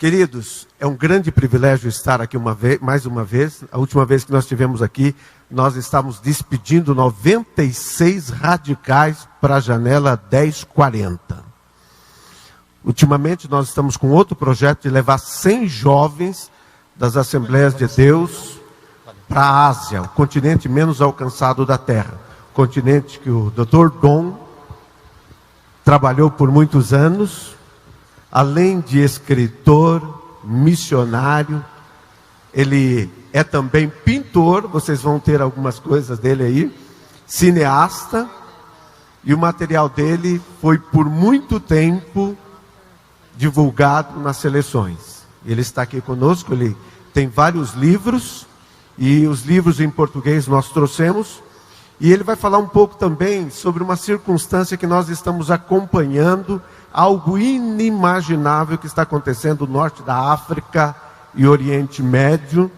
Queridos, é um grande privilégio estar aqui mais uma vez. A última vez que nós estivemos aqui, nós estávamos despedindo 96 radicais para a janela 1040. Ultimamente nós estamos com outro projeto de levar 100 jovens das Assembleias de Deus para a Ásia, o continente menos alcançado da Terra. O continente que o Dr. Dom trabalhou por muitos anos. Além de escritor, missionário, ele é também pintor, vocês vão ter algumas coisas dele aí, cineasta, e o material dele foi por muito tempo divulgado nas seleções. Ele está aqui conosco, ele tem vários livros, e os livros em português nós trouxemos, e ele vai falar um pouco também sobre uma circunstância que nós estamos acompanhando, algo inimaginável que está acontecendo no norte da África e Oriente Médio.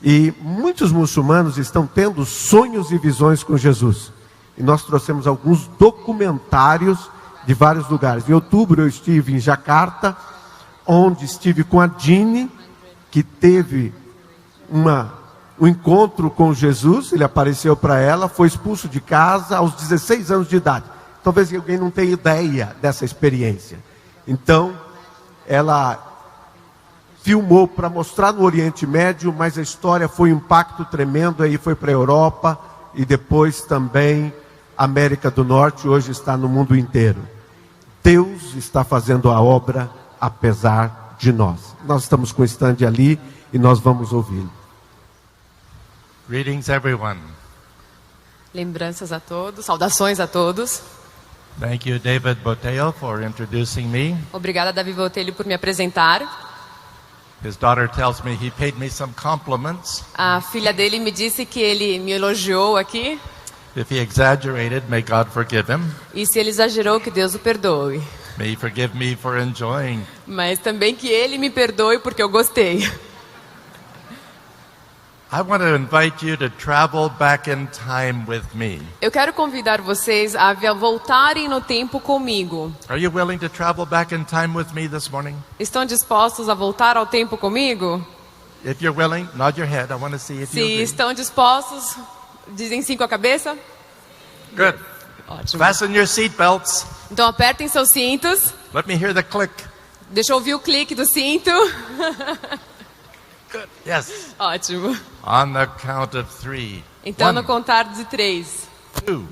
E muitos muçulmanos estão tendo sonhos e visões com Jesus. E nós trouxemos alguns documentários de vários lugares. Em outubro eu estive em Jacarta, onde estive com a Dini, que teve um encontro com Jesus. Ele apareceu para ela, foi expulso de casa aos 16 anos de idade. Talvez alguém não tenha ideia dessa experiência. Então, ela filmou para mostrar no Oriente Médio, mas a história foi um impacto tremendo, aí foi para a Europa e depois também América do Norte, hoje está no mundo inteiro. Deus está fazendo a obra apesar de nós. Nós estamos com o stand ali e nós vamos ouvi-lo. Greetings, everyone. Lembranças a todos, saudações a todos. Thank you, David Botelho, for introducing me. Obrigada, David Botelho, por me apresentar. His daughter tells me he paid me some compliments. A filha dele me disse que ele me elogiou aqui. If he exaggerated, may God forgive him. E se ele exagerou, que Deus o perdoe. May he forgive me for enjoying. Mas também que ele me perdoe porque eu gostei. I want to invite you to travel back in time with me. Eu quero convidar vocês a voltarem no tempo comigo. Are you willing to travel back in time with me this morning? Estão dispostos a voltar ao tempo comigo? If you're willing, nod your head. I want to see if Se you agree. estão dispostos, dizem sim com a cabeça. Good. Ótimo. Fasten your seat belts. Então apertem seus cintos. Let me hear the click. Deixa eu ouvir o clique do cinto. Good. Yes. Ótimo. On the count of 3. Então, 1, no contar de 3,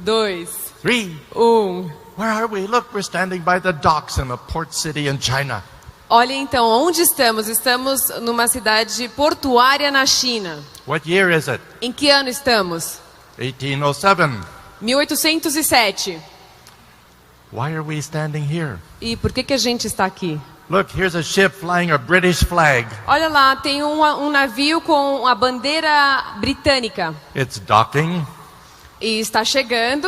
2, 3. 1. Where are we? Look, we're standing by the docks in a port city in China. Olha então, onde estamos? Estamos numa cidade portuária na China. What year is it? Em que ano estamos? 1807. 1807. Why are we standing here? E por que a gente está aqui? Look, here's a ship flying a British flag. Olha lá, tem um navio com a bandeira britânica. It's docking. E está chegando.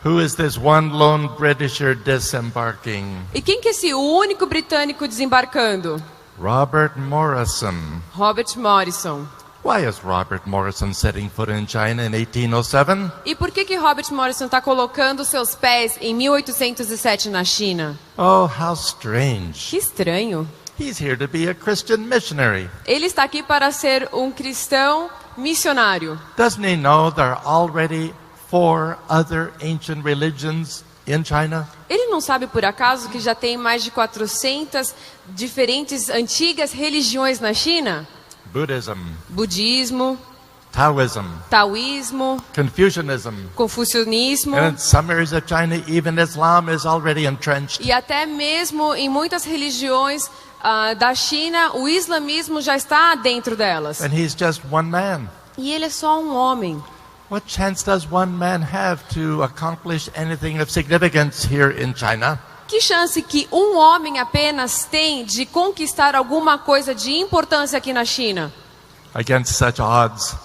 Who is this one lone Britisher disembarking? E quem que é esse único britânico desembarcando? Robert Morrison. Robert Morrison. Why is Robert Morrison setting foot in China in 1807? E por que Robert Morrison está colocando seus pés em 1807 na China? Oh, how strange. Que estranho. He's here to be a Christian missionary. Ele está aqui para ser um cristão missionário. Doesn't he know there are already 4 other ancient religions in China? Ele não sabe por acaso que já tem mais de 400 diferentes antigas religiões na China? Buddhism, Budismo, Taoism, taoísmo, Confucianism. confucionismo. And in some areas of China, even Islam is already entrenched. E até mesmo em muitas religiões da China, o islamismo já está dentro delas. And he's just one man. E ele é só um homem. What chance does one man have to accomplish anything of significance here in China? Que chance que um homem apenas tem de conquistar alguma coisa de importância aqui na China? Against such odds.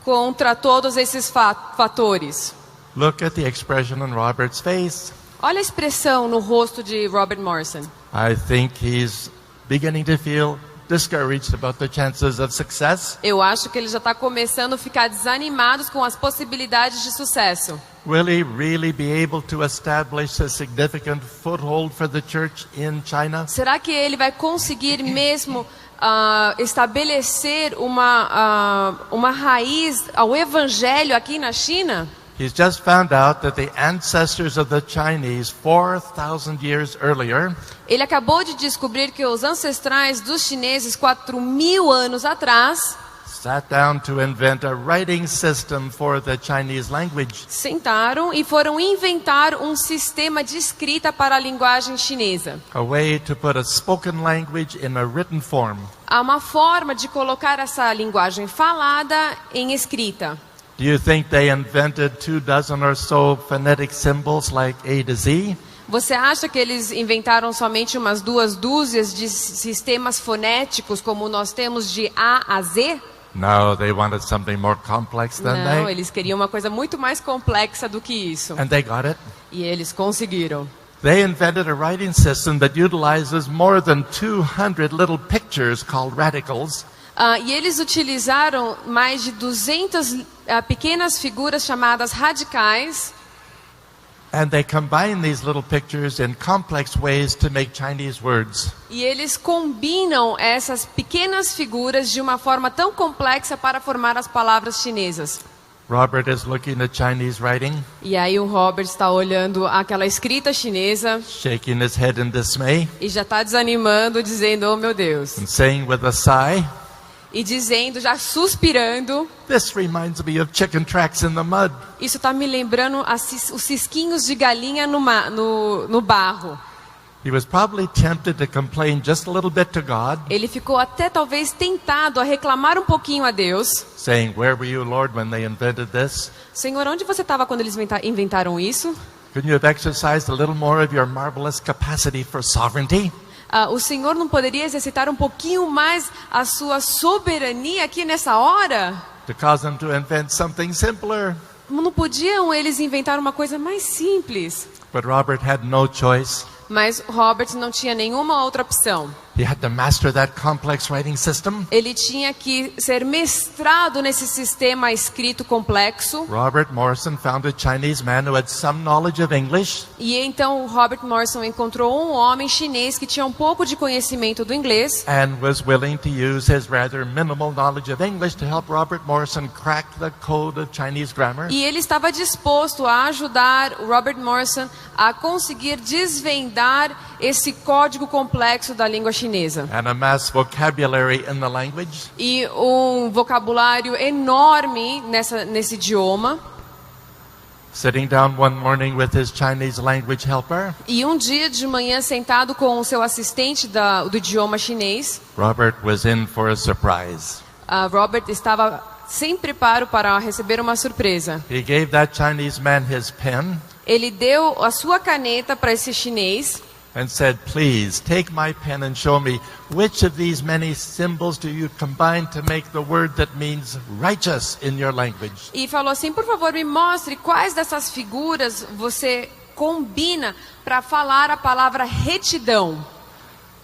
Contra todos esses fatores. Look at the expression on Robert's face. Olha a expressão no rosto de Robert Morrison. I think he's beginning to feel discouraged about the chances of success. Eu acho que ele já está começando a ficar desanimados com as possibilidades de sucesso. Will he really be able to establish a significant foothold for the church in China? Será que ele vai conseguir mesmo estabelecer uma raiz ao evangelho aqui na China? He's just found out that the ancestors of the Chinese 4,000 years earlier Ele acabou de descobrir que os ancestrais dos chineses 4.000 anos atrás sat down to invent a writing system for the Chinese language. sentaram e foram inventar um sistema de escrita para a linguagem chinesa. A way to put a spoken language in a written form. Há uma forma de colocar essa linguagem falada em escrita. Do you think they invented 24 or so phonetic symbols like A to Z? Você acha que eles inventaram somente umas 2 dúzias de sistemas fonéticos como nós temos de A a Z? No, they wanted something more complex than Não, that. eles queriam uma coisa muito mais complexa do que isso. And they got it. E eles conseguiram. They invented a writing system that utilizes more than 200 little pictures called radicals. E eles utilizaram mais de 200 pequenas figuras chamadas radicais. And they combine these little pictures in complex ways to make Chinese words. E eles combinam essas pequenas figuras de uma forma tão complexa para formar as palavras chinesas. Robert is looking at Chinese writing, E aí o Robert está olhando aquela escrita chinesa shaking his head in dismay, e já está desanimando, dizendo, oh meu Deus. and saying with a sigh, E dizendo, já suspirando, "This reminds me of chicken tracks in the mud." isso está me lembrando os cisquinhos de galinha no barro. He was probably tempted to complain just a little bit to God, Ele ficou até talvez tentado a reclamar um pouquinho a Deus. saying, "Where were you, Lord, when they invented this? Senhor, onde você estava quando eles inventaram isso? Couldn't you have exercised a little more of your marvelous capacity for sovereignty?" O Senhor não poderia exercitar um pouquinho mais a sua soberania aqui nessa hora? To cause them to invent something simpler. Não podiam eles inventar uma coisa mais simples? But Robert had no choice. Mas Robert não tinha nenhuma outra opção. He had to master that complex writing system. Ele tinha que ser mestrado nesse sistema escrito complexo. Robert Morrison found a Chinese man who had some knowledge of English. E então Robert Morrison encontrou um homem chinês que tinha um pouco de conhecimento do inglês. And was willing to use his rather minimal knowledge of English to help Robert Morrison crack the code of Chinese grammar. E ele estava disposto a ajudar o Robert Morrison a conseguir desvendar esse código complexo da língua chinesa. And amass vocabulary in the language. E um vocabulário enorme nesse idioma. Sitting down one morning with his Chinese language helper, E um dia de manhã, sentado com o seu assistente do idioma chinês, Robert was in for a surprise. Robert estava sem preparo para receber uma surpresa. He gave that Chinese man his pen Ele deu a sua caneta para esse chinês and said, "Please take my pen and show me which of these many symbols do you combine to make the word that means righteous in your language." e falou assim, por favor, me mostre quais dessas figuras você combina para falar a palavra retidão.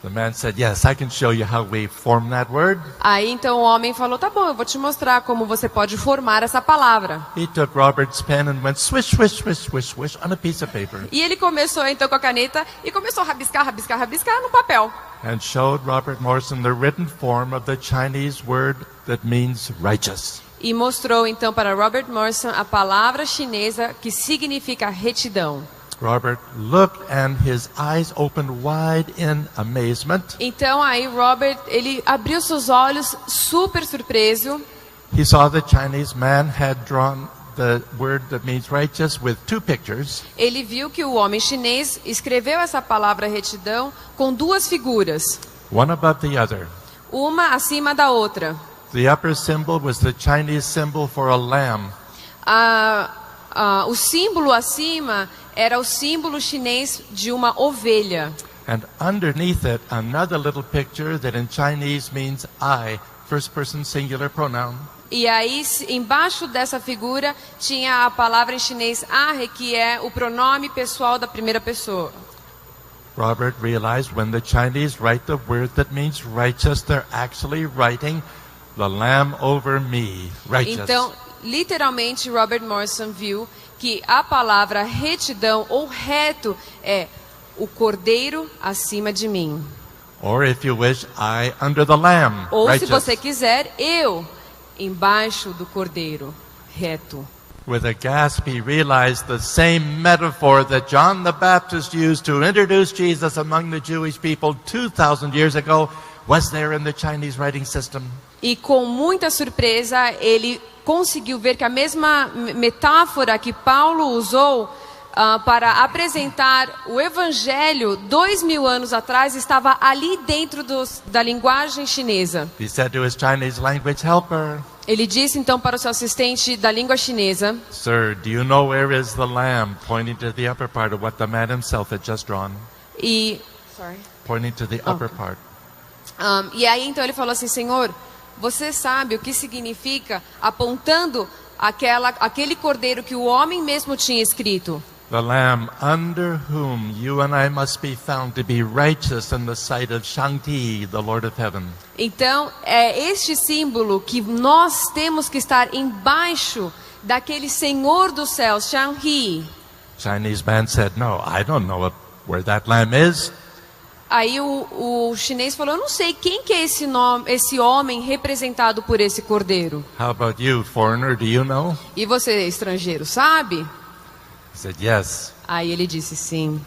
The man said, "Yes, I can show you how we form that word." Aí então o homem falou, tá bom, eu vou te mostrar como você pode formar essa palavra. He took Robert's pen and went swish, swish, swish, swish, swish on a piece of paper E ele começou então com a caneta e começou a rabiscar, rabiscar, rabiscar no papel. and showed Robert Morrison the written form of the Chinese word that means righteous. E mostrou então para Robert Morrison a palavra chinesa que significa retidão. Robert looked and his eyes opened wide in amazement. Então aí Robert, ele abriu seus olhos super surpreso. He saw the Chinese man had drawn the word that means righteous with 2 pictures. Ele viu que o homem chinês escreveu essa palavra retidão com 2 figuras, One above the other. uma acima da outra. The upper symbol was the Chinese symbol for a lamb. O símbolo acima era o símbolo chinês de uma ovelha. And underneath it, another little picture that in Chinese means I, first person singular pronoun. E aí, embaixo dessa figura, tinha a palavra em chinês "are", que é o pronome pessoal da primeira pessoa. Robert realized when the Chinese write the word that means righteous, they're actually writing the Lamb over me, righteous. Então, literalmente, Robert Morrison viu que a palavra retidão ou reto é o cordeiro acima de mim. Or if you wish, I under the Lamb, Ou se righteous. você quiser, eu embaixo do cordeiro, reto. With a gasp, he realized the same metaphor that John the Baptist used to introduce Jesus among the Jewish people 2,000 years ago was there in the Chinese writing system. E com muita surpresa, ele conseguiu ver que a mesma metáfora que Paulo usou para apresentar o Evangelho 2000 anos atrás estava ali dentro da linguagem chinesa. He said to his Chinese language helper, Ele disse então para o seu assistente da língua chinesa: Sir, do you know where is the lamb? Pointing to the upper part of what the man himself had just drawn. Pointing to the upper part. E aí então ele falou assim: Senhor, você sabe o que significa apontando aquele cordeiro que o homem mesmo tinha escrito? The Lamb under whom you and I must be found to be righteous in the sight of Shang-Ti, the Lord of Heaven. Então, é este símbolo que nós temos que estar embaixo daquele Senhor dos céus, Shang-Hi. Chinese man said, no, I don't know where that lamb is. Aí o chinês falou: eu não sei quem que é esse homem representado por esse cordeiro. How about you, foreigner, do you know? E você, estrangeiro, sabe? He said, yes. Aí ele disse sim.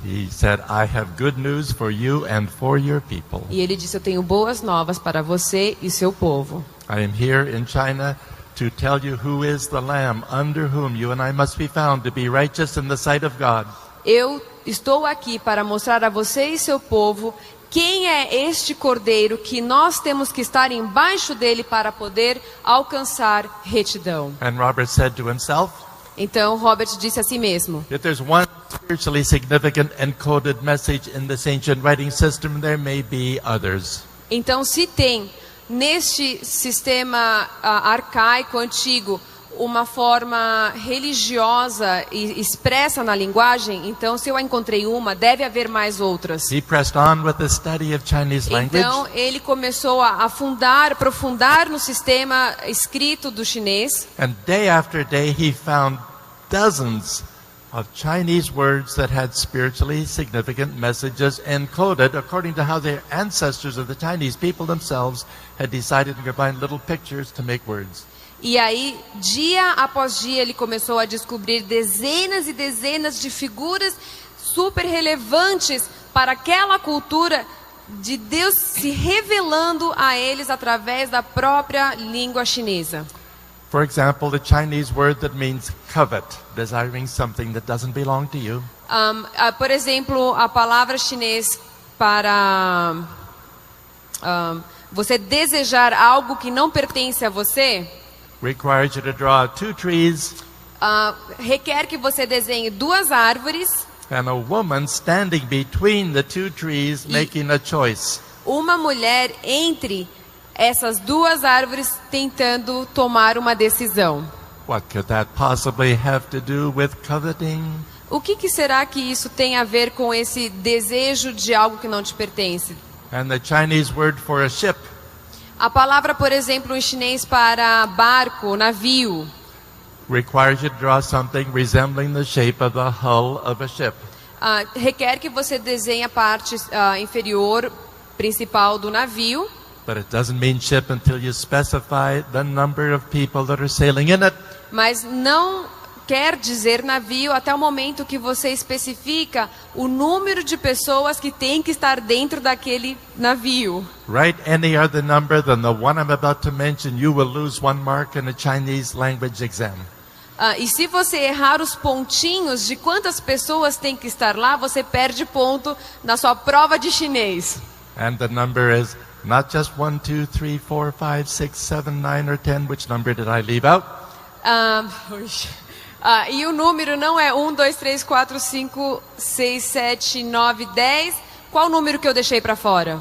He said, I have good news for you and for your people. E ele disse: eu tenho boas novas para você e seu povo. I am here in China to tell you who is the lamb under whom you and I must be found to be righteous in the sight of God. Eu estou aqui para mostrar a você e seu povo quem é este cordeiro que nós temos que estar embaixo dele para poder alcançar retidão. And Robert said to himself, Então Robert disse a si mesmo: if there's one spiritually significant encoded message in this ancient writing system, there may be others. então se tem neste sistema arcaico, antigo, uma forma religiosa e expressa na linguagem, então se eu encontrei uma, deve haver mais outras. He pressed on with the study of Chinese language. Então ele começou a aprofundar no sistema escrito do chinês. And day after day he found dozens of Chinese words that had spiritually significant messages encoded according to how the ancestors of the Chinese people themselves had decided to combine little pictures to make words. E aí, dia após dia, ele começou a descobrir dezenas e dezenas de figuras super relevantes para aquela cultura, de Deus se revelando a eles através da própria língua chinesa. For example, the Chinese word that means covet, desiring something that doesn't belong to you. Por exemplo, a palavra chinês para você desejar algo que não pertence a você, requires you to draw 2 trees requer que você desenhe 2 árvores and a woman standing between the 2 trees making a choice. Uma mulher entre essas 2 árvores tentando tomar uma decisão. What could that possibly have to do with coveting? O que será que isso tem a ver com esse desejo de algo que não te pertence? And the Chinese word for a ship A palavra, por exemplo, em chinês para barco, navio, requires you to draw something resembling the shape of the hull of a ship. Requer que você desenhe a parte inferior principal do navio. But it doesn't mean ship until you specify the number of people that are sailing in it. Mas não quer dizer navio até o momento que você especifica o número de pessoas que tem que estar dentro daquele navio. Write any other number than the one I'm about to mention, you will lose 1 mark in a Chinese language exam. E se você errar os pontinhos de quantas pessoas tem que estar lá, você perde ponto na sua prova de chinês. And the number is not just 1, 2, 3, 4, 5, 6, 7, 9 or 10. Which number did I leave out? E o número não é 1, 2, 3, 4, 5, 6, 7, 9, 10. Qual o número que eu deixei para fora?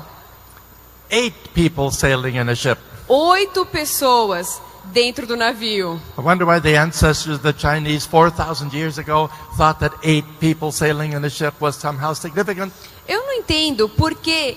8 people sailing in a ship. 8 pessoas dentro do navio. I wonder why the ancestors of the Chinese 4,000 years ago thought that 8 people sailing in a ship was somehow significant. Eu não entendo por que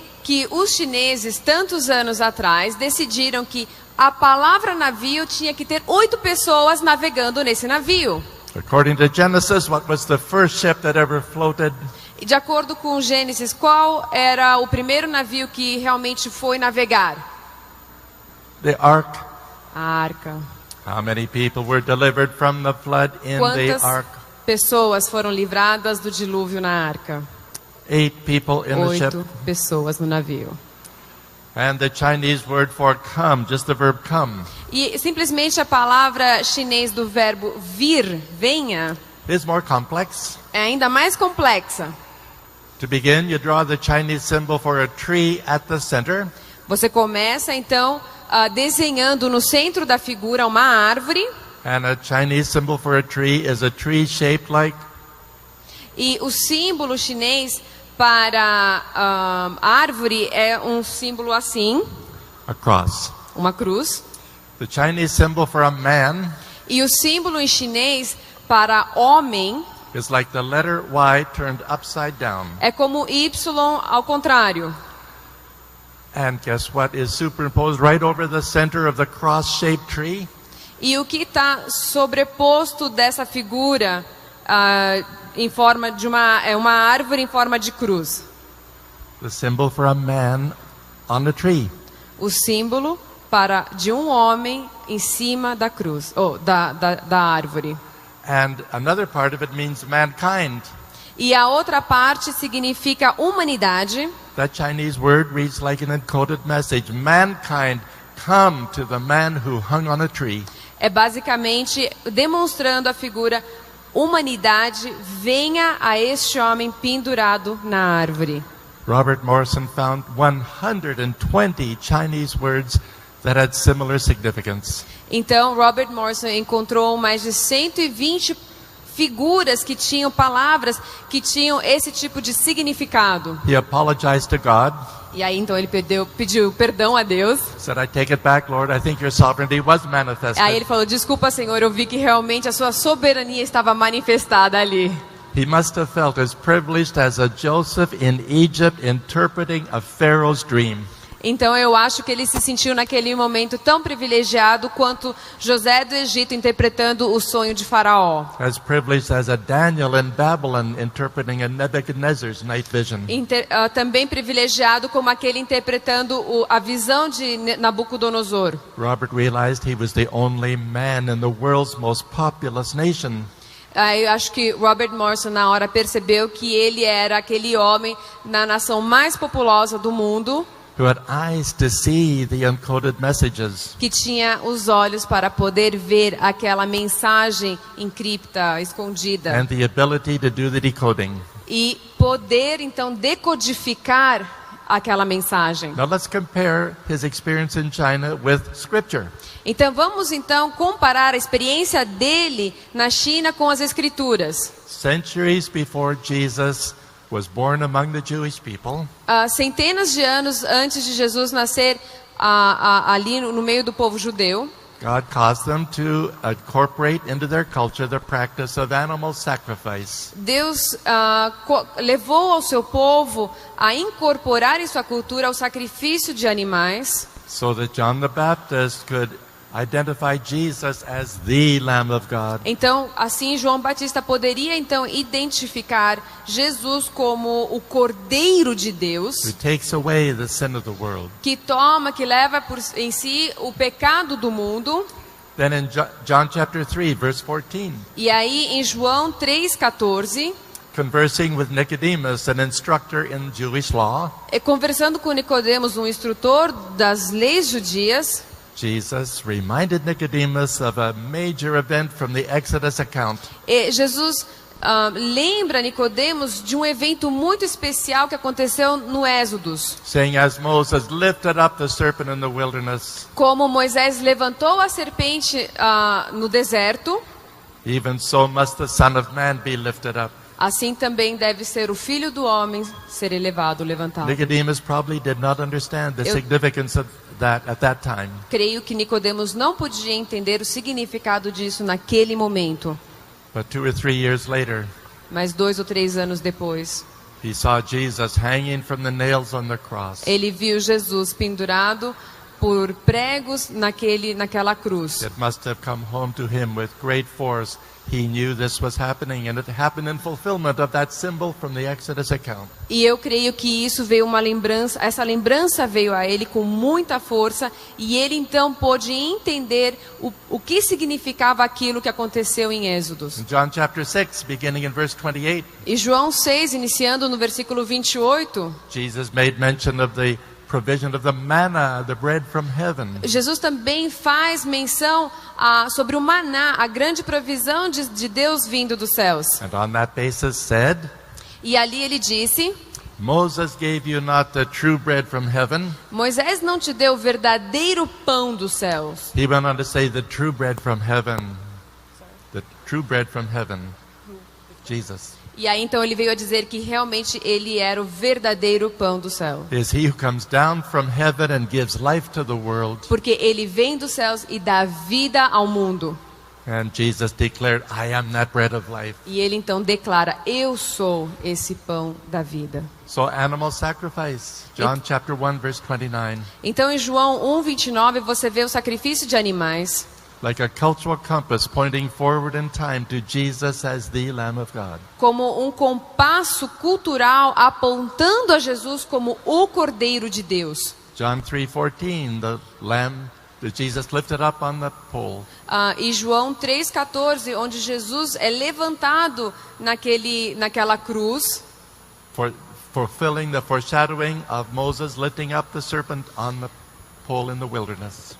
os chineses, tantos anos atrás, decidiram que a palavra navio tinha que ter 8 pessoas navegando nesse navio. According to Genesis, what was the first ship that ever floated? E de acordo com Gênesis, qual era o primeiro navio que realmente foi navegar? The ark. A arca. How many people were delivered from the flood in the Quantas ark? pessoas foram livradas do dilúvio na arca? 8 people in the ship. 8 pessoas no navio. And the Chinese word for come, just the verb come, E simplesmente a palavra chinês do verbo vir, venha, is more complex. é ainda mais complexa. To begin, you draw the Chinese symbol for a tree at the center. Você começa então desenhando no centro da figura uma árvore. And a Chinese symbol for a tree is a tree shaped like E o símbolo chinês para árvore é um símbolo assim, a cross. uma cruz. The Chinese symbol for a man E o símbolo em chinês para homem is like the letter Y turned upside down. é como Y ao contrário. And guess what is superimposed right over the center of the cross-shaped tree? E o que está sobreposto dessa figura em forma de uma árvore em forma de cruz? The symbol for a man on a tree. O símbolo de um homem em cima da cruz, ou da árvore. And another part of it means mankind. E a outra parte significa humanidade. That Chinese word reads like an encoded message. Mankind, come to the man who hung on a tree. É basicamente demonstrando a figura humanidade, venha a este homem pendurado na árvore. Robert Morrison found 120 Chinese words that had similar significance. Então, Robert Morrison encontrou mais de 120 figuras que tinham palavras que tinham esse tipo de significado. He apologized to God. E aí então ele pediu perdão a Deus. Said, I take it back, Lord. I think your sovereignty was manifested. Aí ele falou, desculpa, Senhor, eu vi que realmente a sua soberania estava manifestada ali. He must have felt as privileged as a Joseph in Egypt interpreting a Pharaoh's dream. Então eu acho que ele se sentiu naquele momento tão privilegiado quanto José do Egito interpretando o sonho de Faraó. As privileged as a Daniel in Babylon interpreting a Nebuchadnezzar's night vision. Também privilegiado como aquele interpretando a visão de Nabucodonosor. Robert realized he was the only man in the world's most populous nation. Eu acho que Robert Morrison na hora percebeu que ele era aquele homem na nação mais populosa do mundo. Who had eyes to see the encoded messages. Que tinha os olhos para poder ver aquela mensagem encripta, escondida. And the ability to do the decoding. E poder então decodificar aquela mensagem. Now let's compare his experience in China with scripture. Então vamos então comparar a experiência dele na China com as escrituras. Centuries before Jesus was born among the Jewish people. Centenas de anos antes de Jesus nascer ali no meio do povo judeu, God caused them to incorporate into their culture the practice of animal sacrifice. Deus levou ao seu povo a incorporar em sua cultura o sacrifício de animais, So that John the Baptist could identify Jesus as the Lamb of God. Então, assim João Batista poderia então identificar Jesus como o Cordeiro de Deus, Who takes away the sin of the world. que leva em si o pecado do mundo. Then in John chapter 3 verse 14. E aí em João 3:14, Conversing with Nicodemus, an instructor in Jewish law, conversando com Nicodemos, um instrutor das leis judias, Jesus reminded Nicodemus of a major event from the Exodus account. Jesus lembra Nicodemos de um evento muito especial que aconteceu no Êxodos. Saying, as Moses lifted up the serpent in the wilderness, Como Moisés levantou a serpente no deserto, even so must the Son of Man be lifted up. assim também deve ser o Filho do Homem ser elevado, levantado. Nicodemus probably did not understand the Eu- significance of that at that time. Creio que Nicodemos não podia entender o significado disso naquele momento. But 2 or 3 years later, Mas 2 ou 3 anos depois, he saw Jesus hanging from the nails on the cross. ele viu Jesus pendurado por pregos naquela cruz. It must have come home to him with great force. He knew this was happening, and it happened in fulfillment of that symbol from the Exodus account. E eu creio que isso veio uma lembrança, essa lembrança veio a ele com muita força, e ele então pôde entender o que significava aquilo que aconteceu em Êxodos. In John chapter 6, beginning in verse 28, E João 6, iniciando no versículo 28, Jesus made mention of the provision of the manna, the bread from heaven. Jesus também faz menção sobre o maná, a grande provisão de Deus vindo dos céus. And on that basis said, E ali ele disse: Moses gave you not the true bread from heaven. Moisés não te deu o verdadeiro pão dos céus. He went on to say the true bread from heaven. The true bread from heaven. Jesus. E aí então ele veio a dizer que realmente ele era o verdadeiro pão do céu. Is he who comes down from heaven and gives life to the world. Porque ele vem dos céus e dá vida ao mundo. And Jesus declared, I am that bread of life. E ele então declara: eu sou esse pão da vida. So animal sacrifice. John chapter 1 verse 29. Então em João 1:29 você vê o sacrifício de animais. Like a cultural compass pointing forward in time to Jesus as the Lamb of God. Como um compasso cultural apontando a Jesus como o Cordeiro de Deus. John 3:14, the lamb that Jesus lifted up on the pole. E João 3,14, onde Jesus é levantado naquela cruz, Fulfilling the foreshadowing of Moses lifting up the serpent on the pole in the wilderness.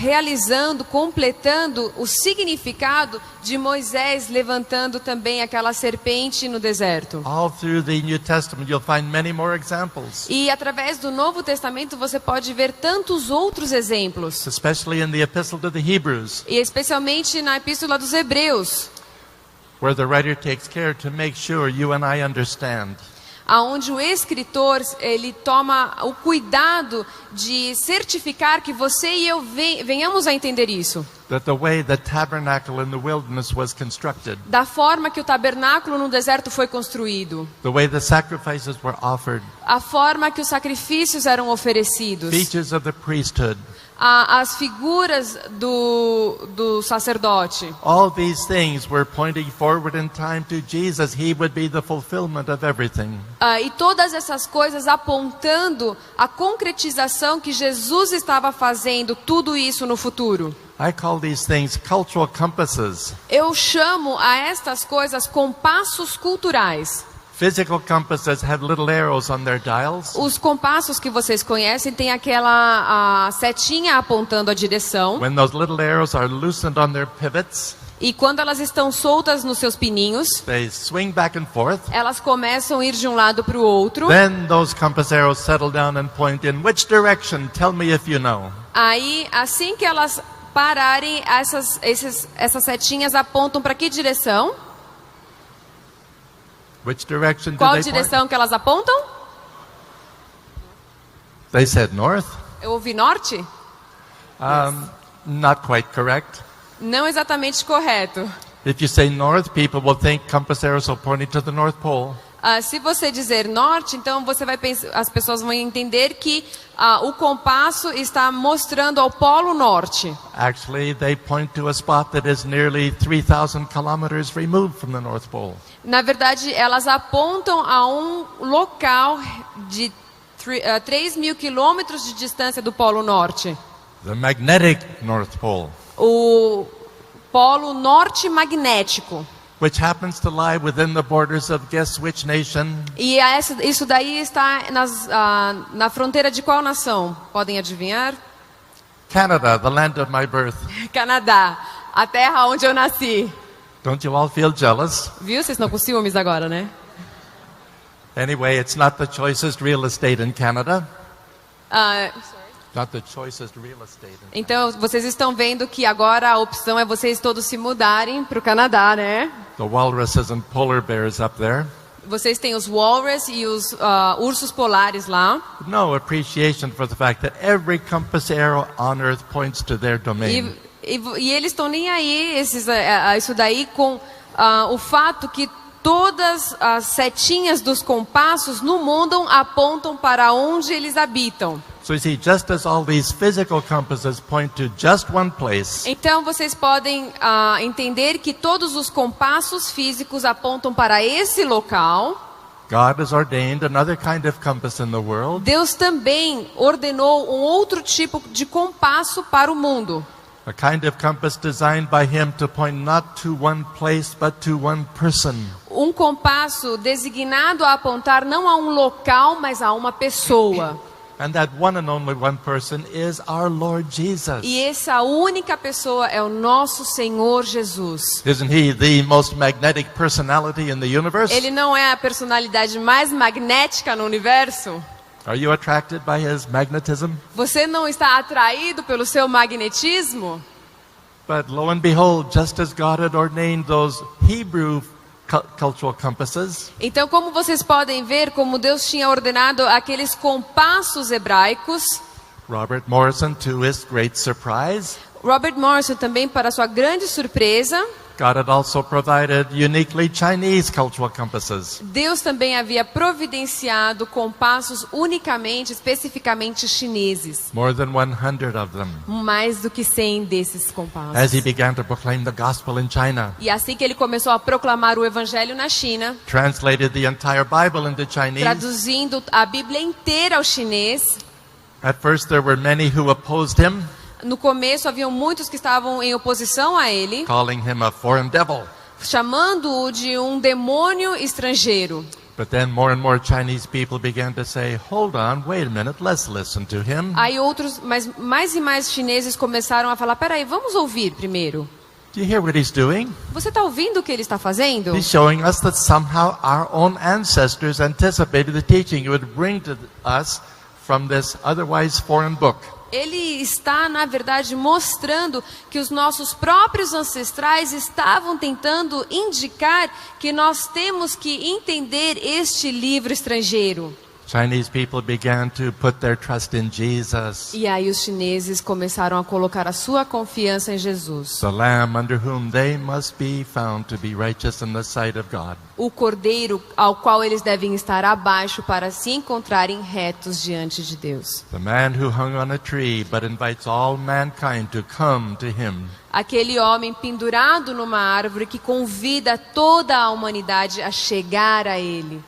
realizando, completando o significado de Moisés levantando também aquela serpente no deserto. All through the New Testament you'll find many more examples, E através do Novo Testamento você pode ver tantos outros exemplos, especially in the Epistle to the Hebrews, e especialmente na Epístola dos Hebreus, where the writer takes care to make sure you and I understand aonde o escritor ele toma o cuidado de certificar que você e eu venhamos a entender isso. that the way the tabernacle in the wilderness was constructed, Da forma que o tabernáculo no deserto foi construído, the way the sacrifices were offered, a forma que os sacrifícios eram oferecidos, features of the priesthood, as figuras do sacerdote. all these things were pointing forward in time to Jesus. He would be the fulfillment of everything. E todas essas coisas apontando a concretização que Jesus estava fazendo tudo isso no futuro. I call these things cultural compasses. Eu chamo a estas coisas compassos culturais. Physical compasses have little arrows on their dials. Os compassos que vocês conhecem tem aquela setinha apontando a direção. When those little arrows are loosened on their pivots, E quando elas estão soltas nos seus pininhos, they swing back and forth. elas começam a ir de um lado para o outro. Then those compass arrows settle down and point in which direction? Tell me if you know. Aí, assim que elas pararem, essas setinhas apontam para que direção? Which direction do Qual they point? direção que elas apontam? They said north. Eu ouvi norte? Not quite correct. Não exatamente correto. If you say north, people will think compass arrows are pointing to the North Pole. Se você dizer norte, então você vai pensar, as pessoas vão entender que o compasso está mostrando ao polo norte. Actually, they point to a spot that is nearly 3,000 kilometers removed from the North Pole. Na verdade, elas apontam a um local de 3.000 quilômetros de distância do polo norte. The magnetic North Pole, O polo norte magnético. which happens to lie within the borders of guess which nation? E isso daí está na fronteira de qual nação? Podem adivinhar? Canada, the land of my birth. Canadá, a terra onde eu nasci. Don't you all feel jealous? Viu? Vocês estão com ciúmes agora, né? Anyway, it's not the choicest real estate in Canada. Not the choicest real estate. Então, vocês estão vendo que agora a opção é vocês todos se mudarem para o Canadá, né? The walruses and polar bears up there. Vocês têm os walrus e os ursos polares lá. No appreciation for the fact that every compass arrow on Earth points to their domain. E eles estão nem aí, isso daí, com o fato que todas as setinhas dos compassos no mundo apontam para onde eles habitam. So you see, just as all these physical compasses point to just one place, Então vocês podem entender que todos os compassos físicos apontam para esse local. God has ordained another kind of compass in the world. Deus também ordenou um outro tipo de compasso para o mundo. A kind of compass designed by Him to point not to one place but to one person. Um compasso designado a apontar não a um local, mas a uma pessoa. And that one and only one person is our Lord Jesus. E essa única pessoa é o nosso Senhor Jesus. Isn't He the most magnetic personality in the universe? Ele não é a personalidade mais magnética no universo? Are you attracted by His magnetism? Você não está atraído pelo seu magnetismo? But lo and behold, just as God had ordained those Hebrew cultural compasses, Então, como vocês podem ver, como Deus tinha ordenado aqueles compassos hebraicos, Robert Morrison, to his great surprise, Robert Morrison também, para sua grande surpresa, God had also provided uniquely Chinese cultural compasses. Deus também havia providenciado compassos unicamente, especificamente chineses. More than 100 of them. Mais do que 100 desses compassos. As he began to proclaim the gospel in China, E assim que ele começou a proclamar o evangelho na China, translated the entire Bible into Chinese. traduzindo a Bíblia inteira ao chinês, At first there were many who opposed him, no começo haviam muitos que estavam em oposição a ele, calling him a foreign devil. chamando-o de um demônio estrangeiro. But then more and more Chinese people began to say, hold on, wait a minute, let's listen to him. Aí outros, mas mais e mais chineses começaram a falar, peraí, vamos ouvir primeiro. Do you hear what he's doing? Você está ouvindo o que ele está fazendo? He's showing us that somehow our own ancestors anticipated the teaching he would bring to us from this otherwise foreign book. Ele está, na verdade, mostrando que os nossos próprios ancestrais estavam tentando indicar que nós temos que entender este livro estrangeiro. Chinese people began to put their trust in Jesus, E aí os chineses começaram a colocar a sua confiança em Jesus. the Lamb under whom they must be found to be righteous in the sight of God. O cordeiro ao qual eles devem estar abaixo para se encontrarem retos diante de Deus. The man who hung on a tree but invites all mankind to come to him. Aquele homem pendurado numa árvore que convida toda a humanidade a chegar a ele.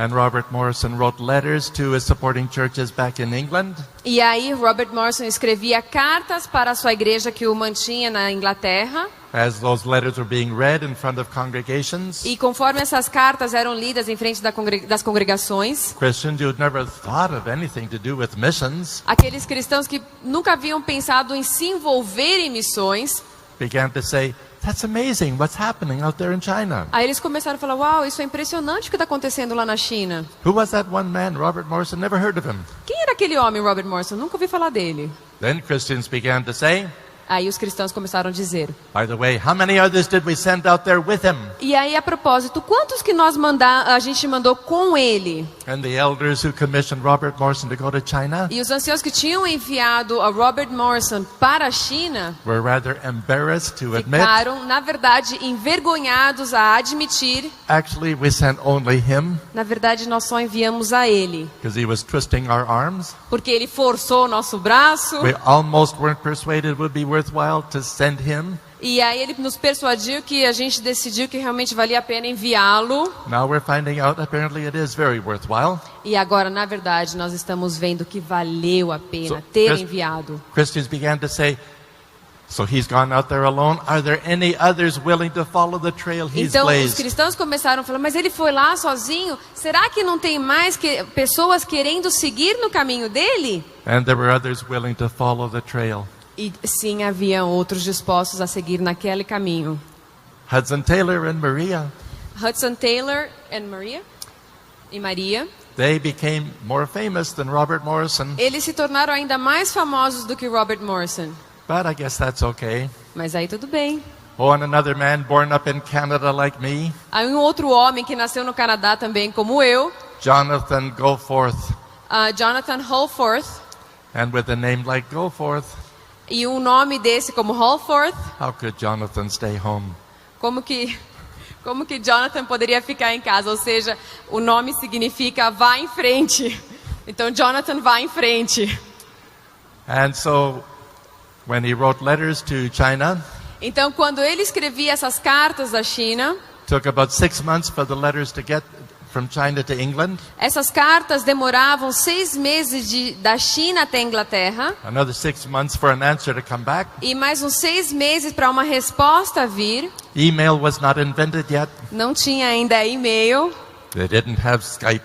And Robert Morrison wrote letters to his supporting churches back in England. E aí Robert Morrison escrevia cartas para a sua igreja que o mantinha na Inglaterra. As those letters were being read in front of congregations, E conforme essas cartas eram lidas em frente das congregações, Christians who had never thought of anything to do with missions aqueles cristãos que nunca haviam pensado em se envolver em missões, began to say, that's amazing, what's happening out there in China? aí eles começaram a falar, uau, isso é impressionante o que está acontecendo lá na China. Who was that one man, Robert Morrison? Never heard of him. Quem era aquele homem, Robert Morrison? Nunca ouvi falar dele. Then Christians began to say, Aí os cristãos começaram a dizer. by the way, how many others did we send out there with him? E aí, a propósito, quantos que a gente mandou com ele? And the elders who commissioned Robert Morrison to go to China E os anciãos que tinham enviado a Robert Morrison para a China were rather embarrassed to admit, ficaram, na verdade, envergonhados a admitir. actually we sent only him Na verdade, nós só enviamos a ele, because he was twisting our arms. porque ele forçou o nosso braço. We almost weren't persuaded it would be worthwhile to send him. E aí ele nos persuadiu que a gente decidiu que realmente valia a pena enviá-lo. Now we're finding out apparently it is very worthwhile. E agora, na verdade, nós estamos vendo que valeu a pena So, ter Chris- enviado. Christians began to say, so he's gone out there alone. Are there any others willing to follow the trail he's Então os blazed? cristãos começaram a falar, mas ele foi lá sozinho? Será que não tem mais pessoas querendo seguir no caminho dele? And there were others willing to follow the trail. E sim, haviam outros dispostos a seguir naquele caminho. Hudson Taylor and Maria, Hudson Taylor e Maria They became more famous than Robert Morrison, Eles se tornaram ainda mais famosos do que Robert Morrison. but I guess that's okay. Mas aí tudo bem. Oh, and another man born up in Canada like me, Aí um outro homem que nasceu no Canadá também, como eu, Jonathan Goforth. Jonathan Holforth, And with a name like Goforth, e um nome desse como Holforth, how could Jonathan stay home? como que Jonathan poderia ficar em casa? Ou seja, o nome significa vá em frente. Então Jonathan vá em frente. And so, when he wrote letters to China, Então quando ele escrevia essas cartas da China, took about 6 months for the letters to get from China to England, essas cartas demoravam 6 meses da China até a Inglaterra, another 6 months for an answer to come back. e mais uns 6 meses para uma resposta vir. Email was not invented yet. Não tinha ainda e-mail, They didn't have Skype.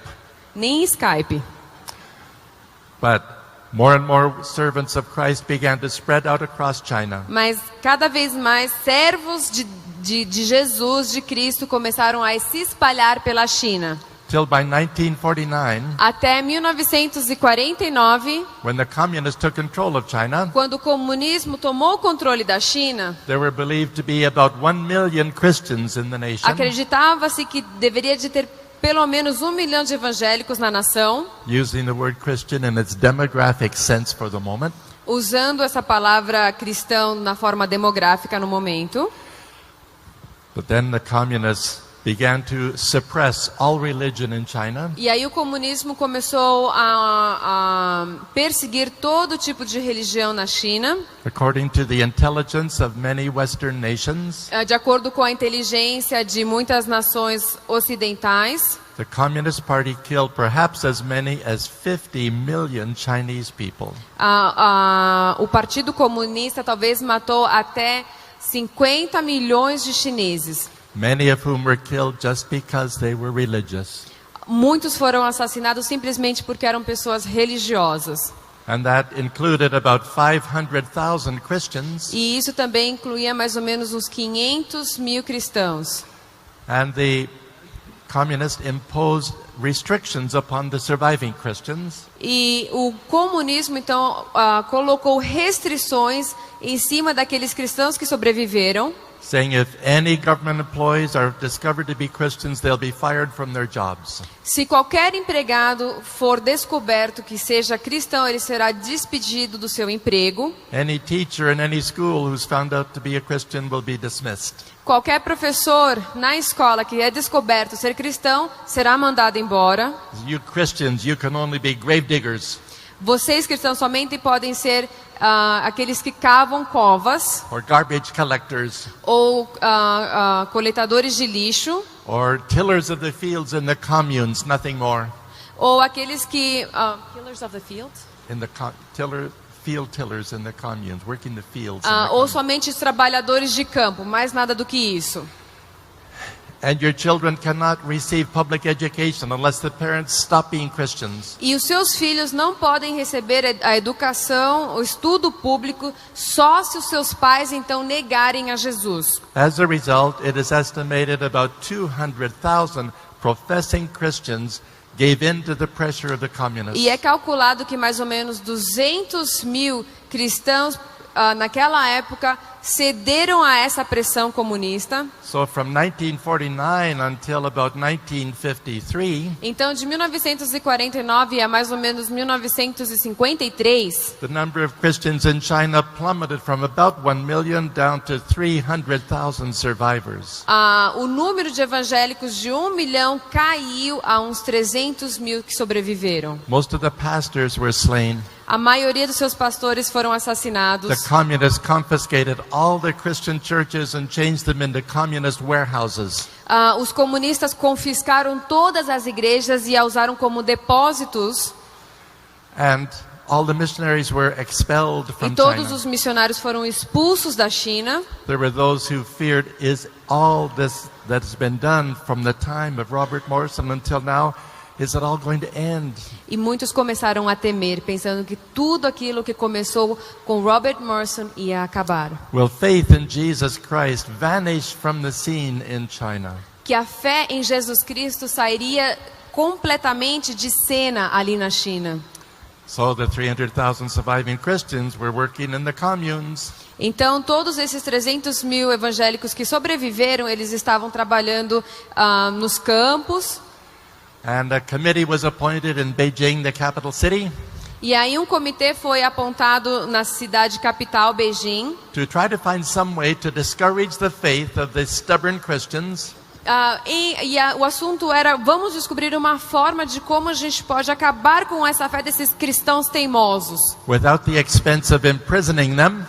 nem Skype. But more and more servants of Christ began to spread out across China. Mas cada vez mais servos de Jesus, de Cristo, começaram a se espalhar pela China. Till by 1949, Até 1949, when the communists took control of China, quando o comunismo tomou o controle da China, there were believed to be about 1 million Christians in the nation, acreditava-se que deveria de ter pelo menos 1 milhão de evangélicos na nação, using the word Christian in its demographic sense for the moment. usando essa palavra cristão na forma demográfica no momento. But then the communists began to suppress all religion in China. E aí o comunismo começou a perseguir todo tipo de religião na China. According to the intelligence of many Western nations, De acordo com a inteligência de muitas nações ocidentais, the Communist Party killed perhaps as many as 50 million Chinese people. o Partido Comunista talvez matou até 50 milhões de chineses. Many of whom were killed just because they were religious. Muitos foram assassinados simplesmente porque eram pessoas religiosas. And that included about 500,000 Christians. E isso também incluía mais ou menos uns 500 mil cristãos. And the communists imposed restrictions upon the surviving Christians. E o comunismo, então, colocou restrições em cima daqueles cristãos que sobreviveram, saying if any government employees are discovered to be Christians, they'll be fired from their jobs. se qualquer empregado for descoberto que seja cristão, ele será despedido do seu emprego. Any teacher in any school who's found out to be a Christian will be dismissed. Qualquer professor na escola que é descoberto ser cristão, será mandado embora. You Christians, you can only be grave diggers Vocês cristãos somente podem ser aqueles que cavam covas, or garbage collectors ou coletadores de lixo, or tillers of the fields in the communes, nothing more. ou aqueles que killers of the field, In the field tillers in the communes, working the fields. ou somente os trabalhadores de campo, mais nada do que isso. And your children cannot receive public education unless the parents stop being Christians. E os seus filhos não podem receber a educação, o estudo público, só se os seus pais então negarem a Jesus. As a result, it is estimated about 200,000 professing Christians gave in to the pressure of the communists. E é calculado que mais ou menos 200 mil cristãos naquela época cederam a essa pressão comunista. So from 1949 until about 1953, Então, de 1949 a mais ou menos 1953, the number of Christians in China plummeted from about 1 million down to 300,000 survivors. o número de evangélicos de 1 milhão caiu a uns 300 mil que sobreviveram. Most of the pastors were slain. A maioria dos seus pastores foram assassinados. The communists confiscated all the Christian churches and changed them into communist warehouses. Os comunistas confiscaram todas as igrejas e a usaram como depósitos. And all the missionaries were expelled E from todos China. os missionários foram expulsos da China. There were those who feared, is all this that has been done from the time of Robert Morrison until now, is it all going to end? E muitos começaram a temer, pensando que tudo aquilo que começou com Robert Morrison ia acabar. Will faith in Jesus Christ vanish from the scene in China? Que a fé em Jesus Cristo sairia completamente de cena ali na China. So the 300,000 surviving Christians were working in the communes. Então, todos esses 300 mil evangélicos que sobreviveram, eles estavam trabalhando nos campos. And a committee was appointed in Beijing, the capital city, E aí um comitê foi apontado na cidade capital, Beijing, to try to find some way to discourage the faith of the stubborn Christians. O assunto era, vamos descobrir uma forma de como a gente pode acabar com essa fé desses cristãos teimosos. Without the expense of imprisoning them,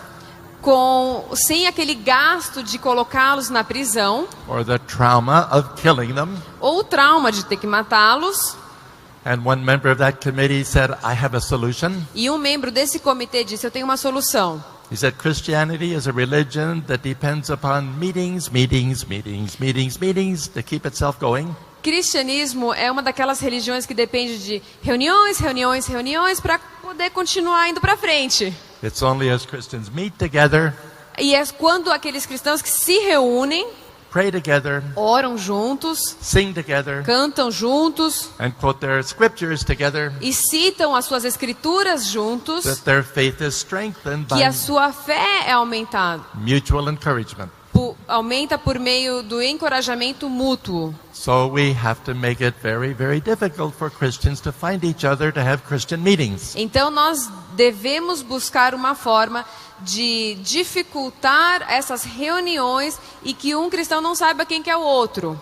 Sem aquele gasto de colocá-los na prisão, or the trauma of killing them. ou o trauma de ter que matá-los. And one member of that committee said, I have a solution. E um membro desse comitê disse, eu tenho uma solução. He said, Christianity is a religion that depends upon meetings to keep itself going. Cristianismo é uma daquelas religiões que depende de reuniões para poder continuar indo para frente. It's only as Christians meet together, E é quando aqueles cristãos que se reúnem, pray together, oram juntos, sing together, cantam juntos and quote their scriptures together, e citam as suas escrituras juntos, that their faith is strengthened que by a sua fé é aumentada. mutual encouragement. Aumenta por meio do encorajamento mútuo. So we have to make it very, very difficult for Christians to find each other to have Christian meetings. Então nós devemos buscar uma forma de dificultar essas reuniões e que um cristão não saiba quem que é o outro.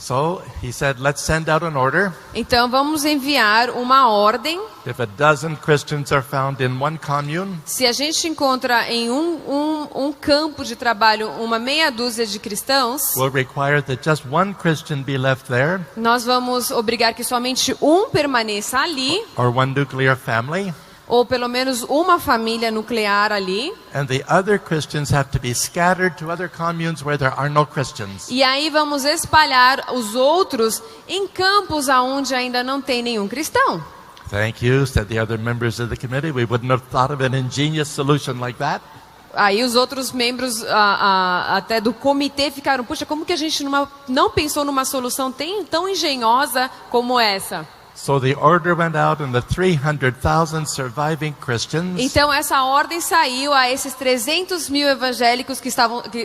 So he said, let's send out an order. Então vamos enviar uma ordem. If a dozen Christians are found in one commune, Se a gente encontra em um campo de trabalho uma meia dúzia de cristãos, we'll require that just one Christian be left there, nós vamos obrigar que somente um permaneça ali, or one nuclear family, ou pelo menos uma família nuclear ali. and the other Christians have to be scattered to other communes where there are no Christians. E aí vamos espalhar os outros em campos aonde ainda não tem nenhum cristão. Thank you, said the other members of the committee. We wouldn't have thought of an ingenious solution like that. Aí os outros membros até do comitê ficaram, puxa, como que a gente não pensou numa solução tão engenhosa como essa? So the order went out, and the 300,000 surviving Christians Então essa ordem saiu a esses 300 mil evangélicos que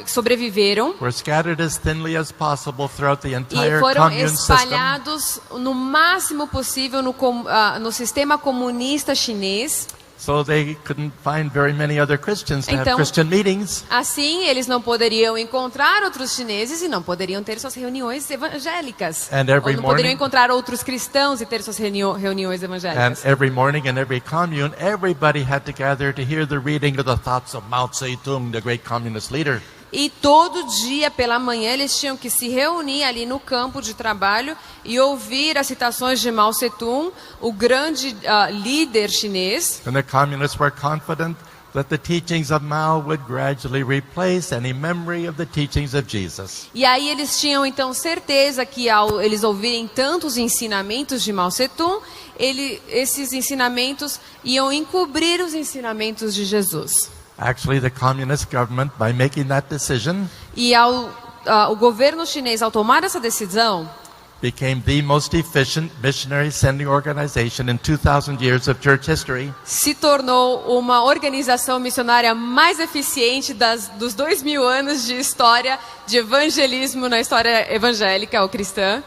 sobreviveram were scattered as thinly as possible throughout the e entire foram commune system. espalhados no máximo possível no sistema comunista chinês. So they couldn't find very many other Christians to have Então, Christian meetings. Assim, eles não poderiam encontrar outros chineses e não poderiam ter suas reuniões evangélicas. And every Ou não poderiam morning- encontrar outros cristãos e ter suas reuniões And evangélicas. every morning in every commune, everybody had to gather to hear the reading of the thoughts of Mao Zedong, the great communist leader. E todo dia pela manhã eles tinham que se reunir ali no campo de trabalho e ouvir as citações de Mao Zedong, o grande líder chinês. And the communists were confident that the teachings of Mao would gradually replace any memory of the teachings of Jesus. E aí eles tinham então certeza que ao eles ouvirem tantos ensinamentos de Mao Zedong, esses ensinamentos iam encobrir os ensinamentos de Jesus. Actually, the communist government, by making that decision, E o governo chinês, ao tomar essa decisão, became the most efficient missionary sending organization in 2,000 years of church history. se tornou uma organização missionária mais eficiente dos 2000 anos de história de evangelismo na história evangélica ou cristã.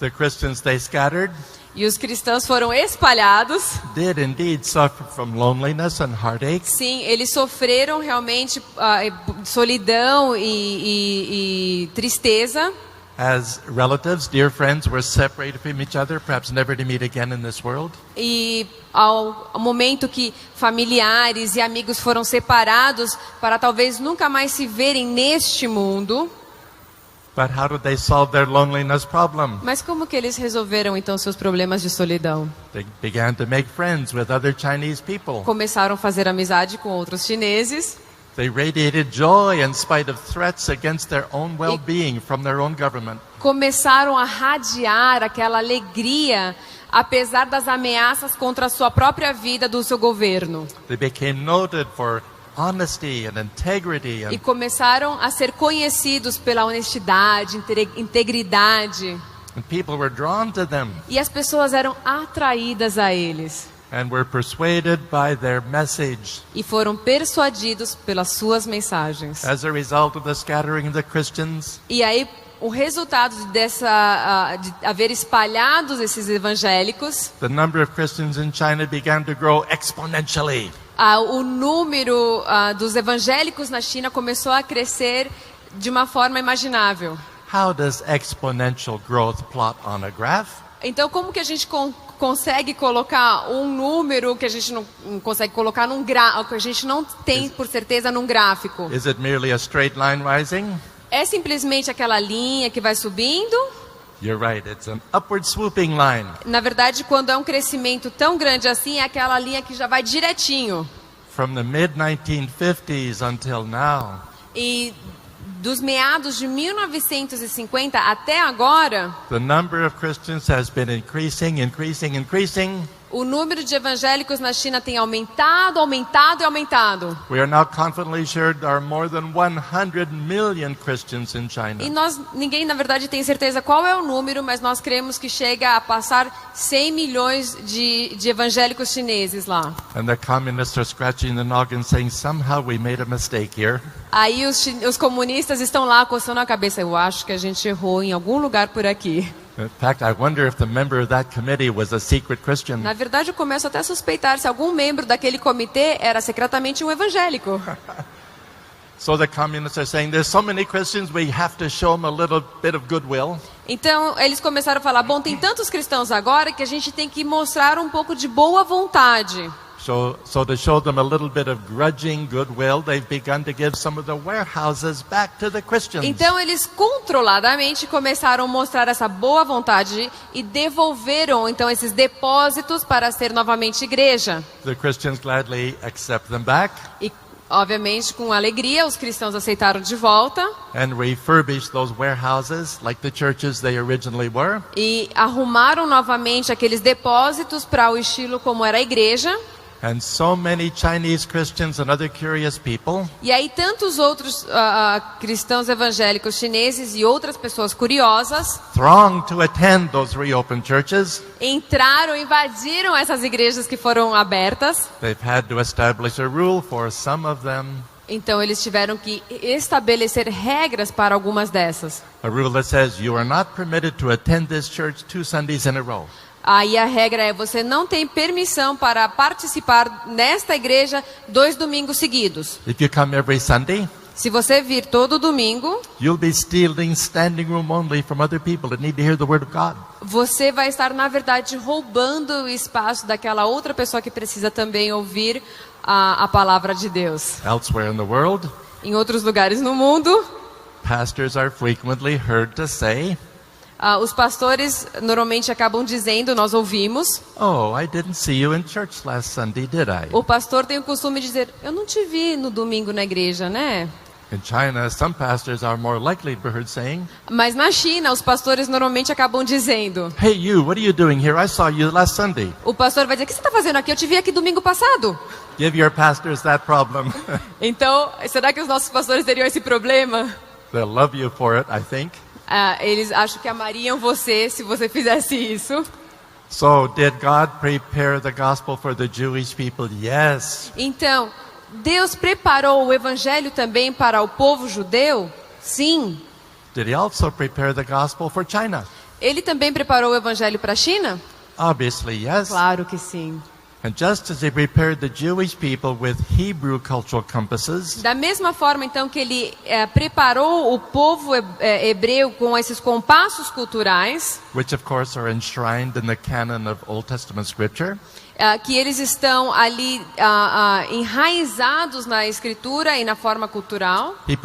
The Christians they scattered E os cristãos foram espalhados. did indeed suffer from loneliness and heartache. Sim, eles sofreram realmente solidão e tristeza. As relatives, dear friends were separated from each other, perhaps never to meet again in this world. E ao momento que familiares e amigos foram separados para talvez nunca mais se verem neste mundo. But how did they solve their loneliness problem? Mas como que eles resolveram então seus problemas de solidão? They began to make friends with other Chinese people. Começaram a fazer amizade com outros chineses. They radiated joy in spite of threats against their own well-being from their own government. Começaram a radiar aquela alegria, apesar das ameaças contra a sua própria vida do seu governo. They became noted for honesty and integrity E and começaram a ser conhecidos pela honestidade, integridade. And people were drawn to them E as pessoas eram atraídas a eles. and were persuaded by their message. E foram persuadidos pelas suas mensagens. As a result of the scattering of the Christians, E aí, o resultado de haver espalhados esses evangélicos, the number of Christians in China began to grow exponentially. o número dos evangélicos na China começou a crescer de uma forma imaginável. How does exponential growth plot on a graph? Então, como que a gente consegue colocar um número que a gente não consegue colocar num gráfico, que a gente não tem por certeza num gráfico? Is it merely a straight line rising? É simplesmente aquela linha que vai subindo? You're right, it's an upward swooping line. Na verdade, quando é um crescimento tão grande assim, é aquela linha que já vai direitinho. From the mid-1950s until now, E dos meados de 1950 até agora, the number of Christians has been increasing, increasing, increasing. o número de evangélicos na China tem aumentado, aumentado e aumentado. We are now confidently sure there are more than 100 million Christians in E China. ninguém na verdade tem certeza qual é o número, mas nós cremos que chega a passar 100 milhões de evangélicos chineses lá. And the communists are scratching the noggin saying somehow we made a mistake here. Aí os comunistas estão lá coçando a cabeça. Eu acho que a gente errou em algum lugar por aqui. In fact, I wonder if the member of that committee was a secret Christian. Na verdade, eu começo até a suspeitar se algum membro daquele comitê era secretamente um evangélico. So the communists are saying there's so many Christians we have to show them a little bit of goodwill. Então, eles começaram a falar, bom, tem tantos cristãos agora que a gente tem que mostrar um pouco de boa vontade. So to show them a little bit of grudging goodwill, they've begun to give some of the warehouses back to the Christians. Então, eles controladamente começaram a mostrar essa boa vontade e devolveram, então, esses depósitos para ser novamente igreja. The Christians gladly accept them back E, obviamente, com alegria, os cristãos aceitaram de volta and refurbish those warehouses like the churches they originally were. e arrumaram novamente aqueles depósitos para o estilo como era a igreja. And so many Chinese Christians and other curious people E aí tantos outros cristãos evangélicos chineses e outras pessoas curiosas thronged to attend those reopened churches. entraram, invadiram essas igrejas que foram abertas. They've had to establish a rule for some of them, Então eles tiveram que estabelecer regras para algumas dessas. a rule that says you are not permitted to attend this church 2 Sundays in a row. Aí a regra é, você não tem permissão para participar nesta igreja 2 domingos seguidos. If you come every Sunday, Se você vir todo domingo, you'll be stealing standing room only from other people that need to hear the word of God. você vai estar, na verdade, roubando o espaço daquela outra pessoa que precisa também ouvir a palavra de Deus. Elsewhere in the world, Em outros lugares no mundo, pastors are frequently heard to say, os pastores normalmente acabam dizendo, nós ouvimos, "Oh, I didn't see you in church last Sunday, did I?" o pastor tem o costume de dizer, eu não te vi no domingo na igreja, né? In China, some pastors are more likely to be heard saying, Mas na China, os pastores normalmente acabam dizendo, "Hey you, what are you doing here? I saw you last Sunday." o pastor vai dizer, o que você está fazendo aqui? Eu te vi aqui domingo passado. Give your pastors that problem. Então, será que os nossos pastores teriam esse problema? They'll love you for it, I think. Eles acham que amariam você se você fizesse isso. So, did God prepare the gospel for the Jewish people? Yes. Então, Deus preparou o evangelho também para o povo judeu? Sim. Did he also prepare the gospel for China? Ele também preparou o evangelho para a China? Obviously, yes. Claro que sim. And just as he prepared the Jewish people with Hebrew cultural compasses, Da mesma forma, então, que ele preparou o povo hebreu com esses compassos culturais, which of course are enshrined in the canon of Old Testament scripture, que eles estão ali enraizados na escritura e na forma cultural, he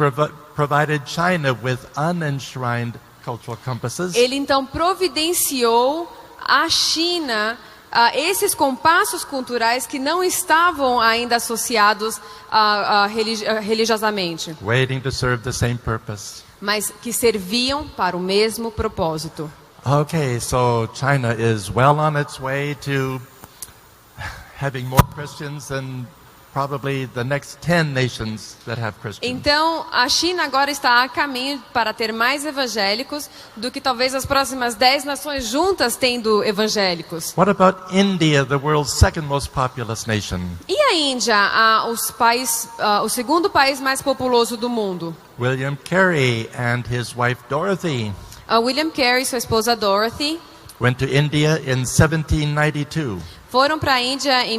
provided China with unenshrined cultural compasses, ele então providenciou à China esses compassos culturais que não estavam ainda associados religiosamente, waiting to serve the same purpose. mas que serviam para o mesmo propósito. Okay, so China is well on its way to having more Christians than probably the next 10 nations that have Christians. Então, a China agora está a caminho para ter mais evangélicos do que talvez as próximas 10 nações juntas tendo evangélicos. What about India, the world's second most populous nation? E a Índia, o segundo país mais populoso do mundo? William Carey and his wife Dorothy William Carey e sua esposa Dorothy went to India in 1792. foram para a Índia em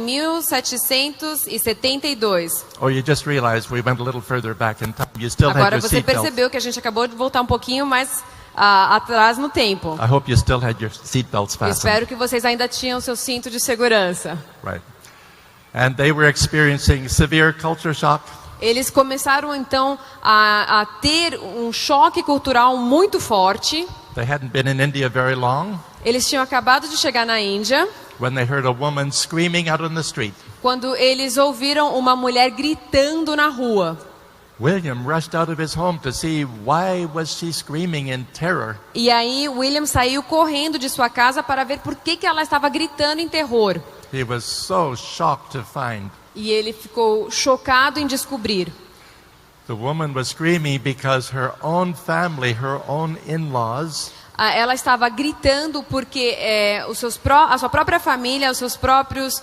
1772. Oh, you just realized we went a little further back in time. You still had Agora your você seatbelt. percebeu que a gente acabou de voltar um pouquinho mais atrás no tempo. I hope you still had your seatbelts Eu fastened. espero que vocês ainda tinham seu cinto de segurança. Right. And they were experiencing severe culture shock. Eles começaram então a ter um choque cultural muito forte. They hadn't been in India very long Eles tinham acabado de chegar na Índia when they heard a woman screaming out on the street. quando eles ouviram uma mulher gritando na rua. William rushed out of his home to see why was she screaming in terror. E aí William saiu correndo de sua casa para ver por que ela estava gritando em terror. He was so shocked to find E ele ficou chocado em descobrir. the woman was screaming because her own family, her own in-laws, Ela estava gritando porque a sua própria família, os seus próprios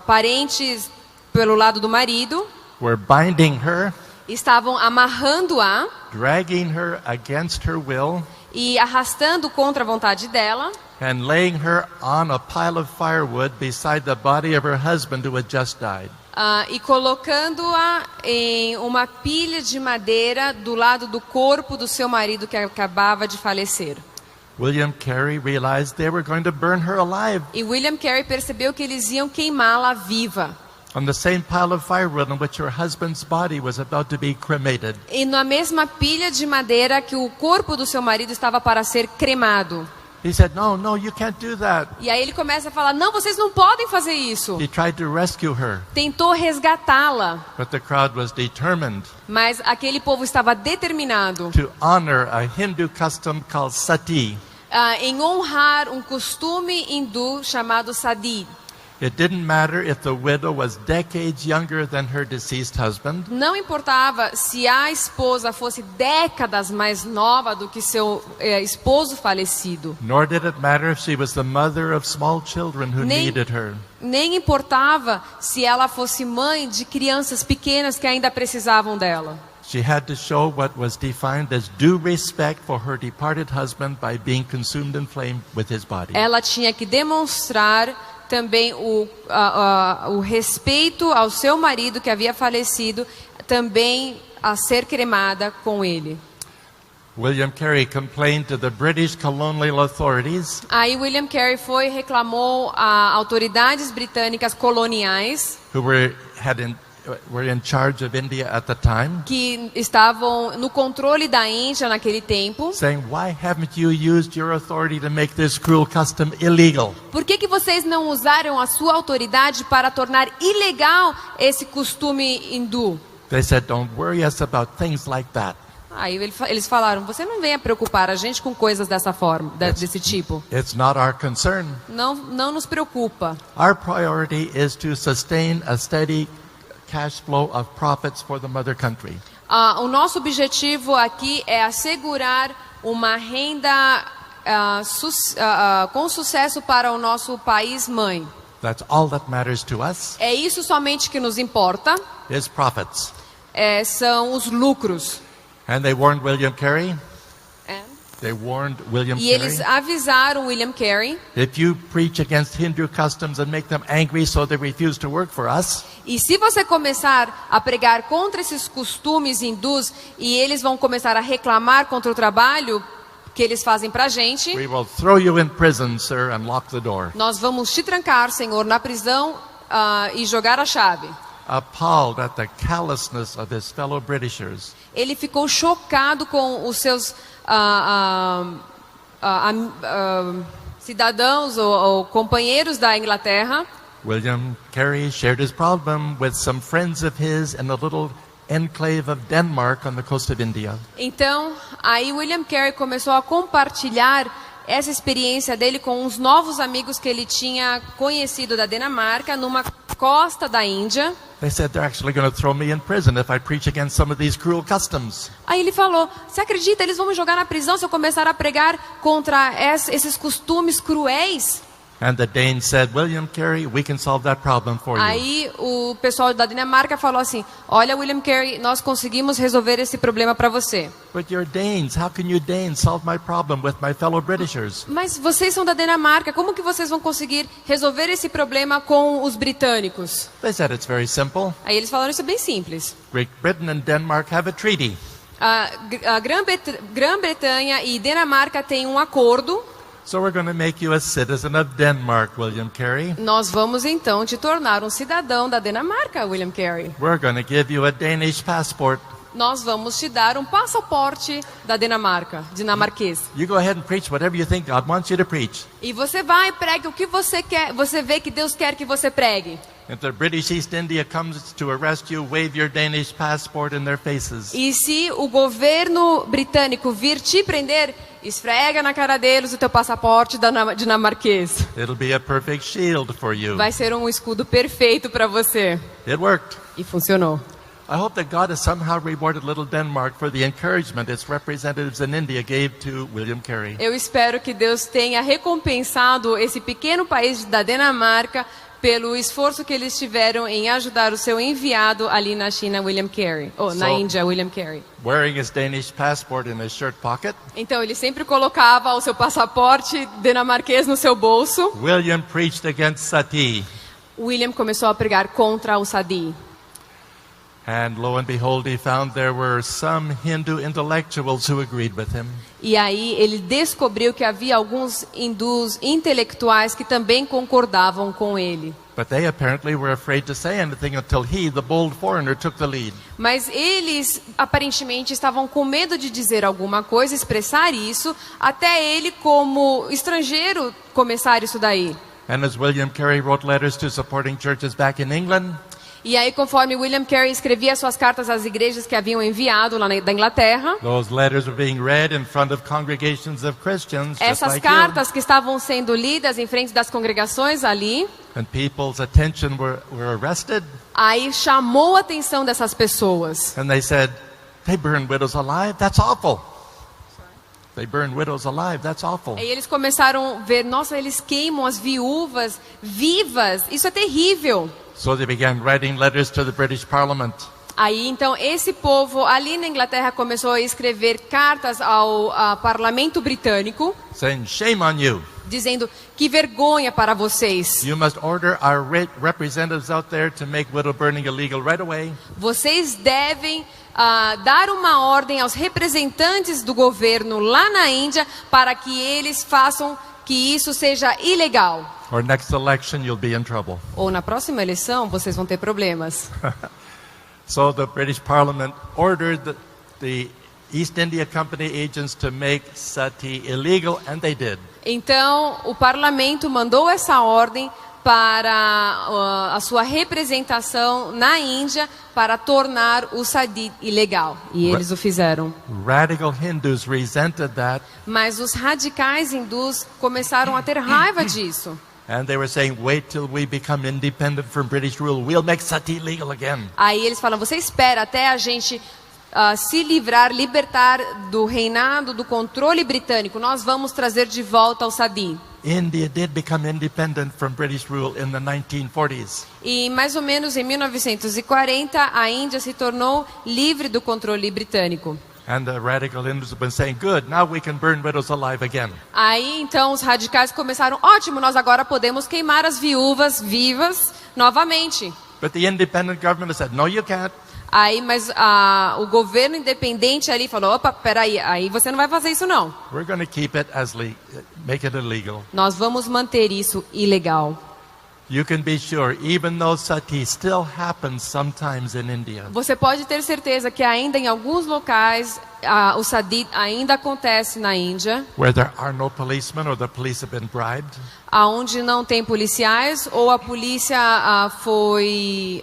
parentes pelo lado do marido were binding her, estavam amarrando-a dragging her against her will, e arrastando contra a vontade dela and laying her on a pile of firewood beside the body of her husband who had just died. e colocando-a em uma pilha de madeira do lado do corpo do seu marido que acabava de falecer. William Carey realized they were going to burn her alive E William Carey percebeu que eles iam queimá-la viva. on the same pile of firewood on which her husband's body was about to be cremated. E na mesma pilha de madeira que o corpo do seu marido estava para ser cremado. He said, no, you can't do that. E aí ele começa a falar, não, vocês não podem fazer isso. He tried to rescue her, Tentou resgatá-la, but the crowd was determined mas aquele povo estava determinado to honor a Hindu custom called sati. Em honrar um costume hindu chamado sati. It didn't matter if the widow was decades younger than her deceased husband, Não importava se a esposa fosse décadas mais nova do que seu esposo falecido. nor did it matter if she was the mother of small children who Nem- needed her. Nem importava se ela fosse mãe de crianças pequenas que ainda precisavam dela. She had to show what was defined as due respect for her departed husband by being consumed in flame with his body. Ela tinha que demonstrar também o respeito ao seu marido que havia falecido, também a ser cremada com ele. William Carey complained to the British colonial authorities Aí William Carey foi e reclamou a autoridades britânicas coloniais who were in charge of India at the time, que estavam no controle da Índia naquele tempo. saying, why haven't you used your authority to make this cruel custom illegal? Por que vocês não usaram a sua autoridade para tornar ilegal esse costume hindu? They said, don't worry us about things like that. Aí eles falaram, você não venha preocupar a gente com coisas dessa forma, desse tipo. It's not our concern. Não nos preocupa. Our priority is to sustain a steady cash flow of profits for the mother country. O nosso objetivo aqui é assegurar uma renda com sucesso para o nosso país mãe. That's all that matters to us, É isso somente que nos importa, is profits. são os lucros. And they warned William Carey. É. They warned William E eles Carey. avisaram William Carey, If you preach against Hindu customs and make them angry so they refuse to work for us, e se você começar a pregar contra esses costumes hindus e eles vão começar a reclamar contra o trabalho que eles fazem pra gente, we will throw you in prison, sir, and lock the door. nós vamos te trancar, Senhor, na prisão e jogar a chave. Appalled at the callousness of his fellow Britishers, Ele ficou chocado com os seus cidadãos ou companheiros da Inglaterra. William Carey shared his problem with some friends of his in a little enclave of Denmark on the coast of India. Então, aí William Carey começou a compartilhar essa experiência dele com uns novos amigos que ele tinha conhecido da Dinamarca numa costa da Índia. They said they're actually going to throw me in prison if I preach against some of these cruel customs. Aí ele falou, você acredita, eles vão me jogar na prisão se eu começar a pregar contra esses costumes cruéis? And the Danes said, William Carey, we can solve that problem for you. Aí o pessoal da Dinamarca falou assim, olha William Carey, nós conseguimos resolver esse problema para você. But you're Danes. How can you Danes solve my problem with my fellow Britishers? Mas vocês são da Dinamarca, como que vocês vão conseguir resolver esse problema com os britânicos? They said it's very simple. Aí eles falaram, isso é bem simples. Great Britain and Denmark have a treaty. A Grã-Bretanha e Dinamarca têm um acordo. So we're going to make you a citizen of Denmark, William Carey. Nós vamos então te tornar um cidadão da Dinamarca, William Carey. We're going to give you a Danish passport. Nós vamos te dar um passaporte da Dinamarca, dinamarquês. You go ahead and preach whatever you think God wants you to preach. E você vai e pregue o que você quer, você vê que Deus quer que você pregue. If the British East India comes to arrest you, wave your Danish passport in their faces. E se o governo britânico vir te prender, esfrega na cara deles o teu passaporte dinamarquês. It'll be a perfect shield for you. Vai ser um escudo perfeito para você. It worked. E funcionou. I hope that God has somehow rewarded little Denmark for the encouragement its representatives in India gave to William Carey. Eu espero que Deus tenha recompensado esse pequeno país da Dinamarca pelo esforço que eles tiveram em ajudar o seu enviado ali na China, William Carey, ou na Índia, William Carey. Wearing his Danish passport in his shirt pocket, Então ele sempre colocava o seu passaporte dinamarquês no seu bolso. William preached against sati. William começou a pregar contra o sati. And lo and behold, he found there were some Hindu intellectuals who agreed with him. E aí ele descobriu que havia alguns hindus intelectuais que também concordavam com ele. But they apparently were afraid to say anything until he, the bold foreigner, took the lead. Mas eles aparentemente estavam com medo de dizer alguma coisa, expressar isso, até ele como estrangeiro começar isso daí. And as William Carey wrote letters to supporting churches back in England, E aí, conforme William Carey escrevia suas cartas às igrejas que haviam enviado lá da Inglaterra, those letters were being read in front of congregations of Christians, just essas like you. cartas que estavam sendo lidas em frente das congregações ali, And people's attention were arrested. aí chamou a atenção dessas pessoas. And they said, they burn widows alive? That's awful. They burn widows alive? That's awful. E eles começaram a ver, nossa, eles queimam as viúvas vivas, isso é terrível. So they began writing letters to the British Parliament. Aí, então, esse povo ali na Inglaterra começou a escrever cartas ao parlamento britânico, Saying, shame on you. dizendo que vergonha para vocês. You must order our representatives out there to make widow burning illegal right away. Vocês devem dar uma ordem aos representantes do governo lá na Índia para que eles façam que isso seja ilegal. Or next election you'll be in trouble. Ou na próxima eleição vocês vão ter problemas. So the British Parliament ordered the East India Company agents to make sati illegal, and they did. Então, o parlamento mandou essa ordem para a sua representação na Índia para tornar o sati ilegal. E eles o fizeram. Radical Hindus resented that. Mas os radicais hindus começaram a ter raiva disso. And they were saying, wait till we become independent from British rule. We'll make sati legal again. Aí eles falam, você espera até a gente se libertar do reinado, do controle britânico. Nós vamos trazer de volta o sati. India did become independent from British rule in the 1940s. E mais ou menos em 1940, a Índia se tornou livre do controle britânico. And the radical Hindus have been saying, good, now we can burn widows alive again. Aí então os radicais começaram, ótimo, nós agora podemos queimar as viúvas vivas novamente. But the independent government has said, no, you can't. Aí, mas o governo independente ali falou, opa, peraí, aí você não vai fazer isso não. We're going to keep it as make it illegal. Nós vamos manter isso ilegal. You can be sure, even though sati still happens sometimes in India. Você pode ter certeza que ainda em alguns locais o sati ainda acontece na Índia, Where there are no policemen or the police have been bribed. aonde não tem policiais ou a polícia foi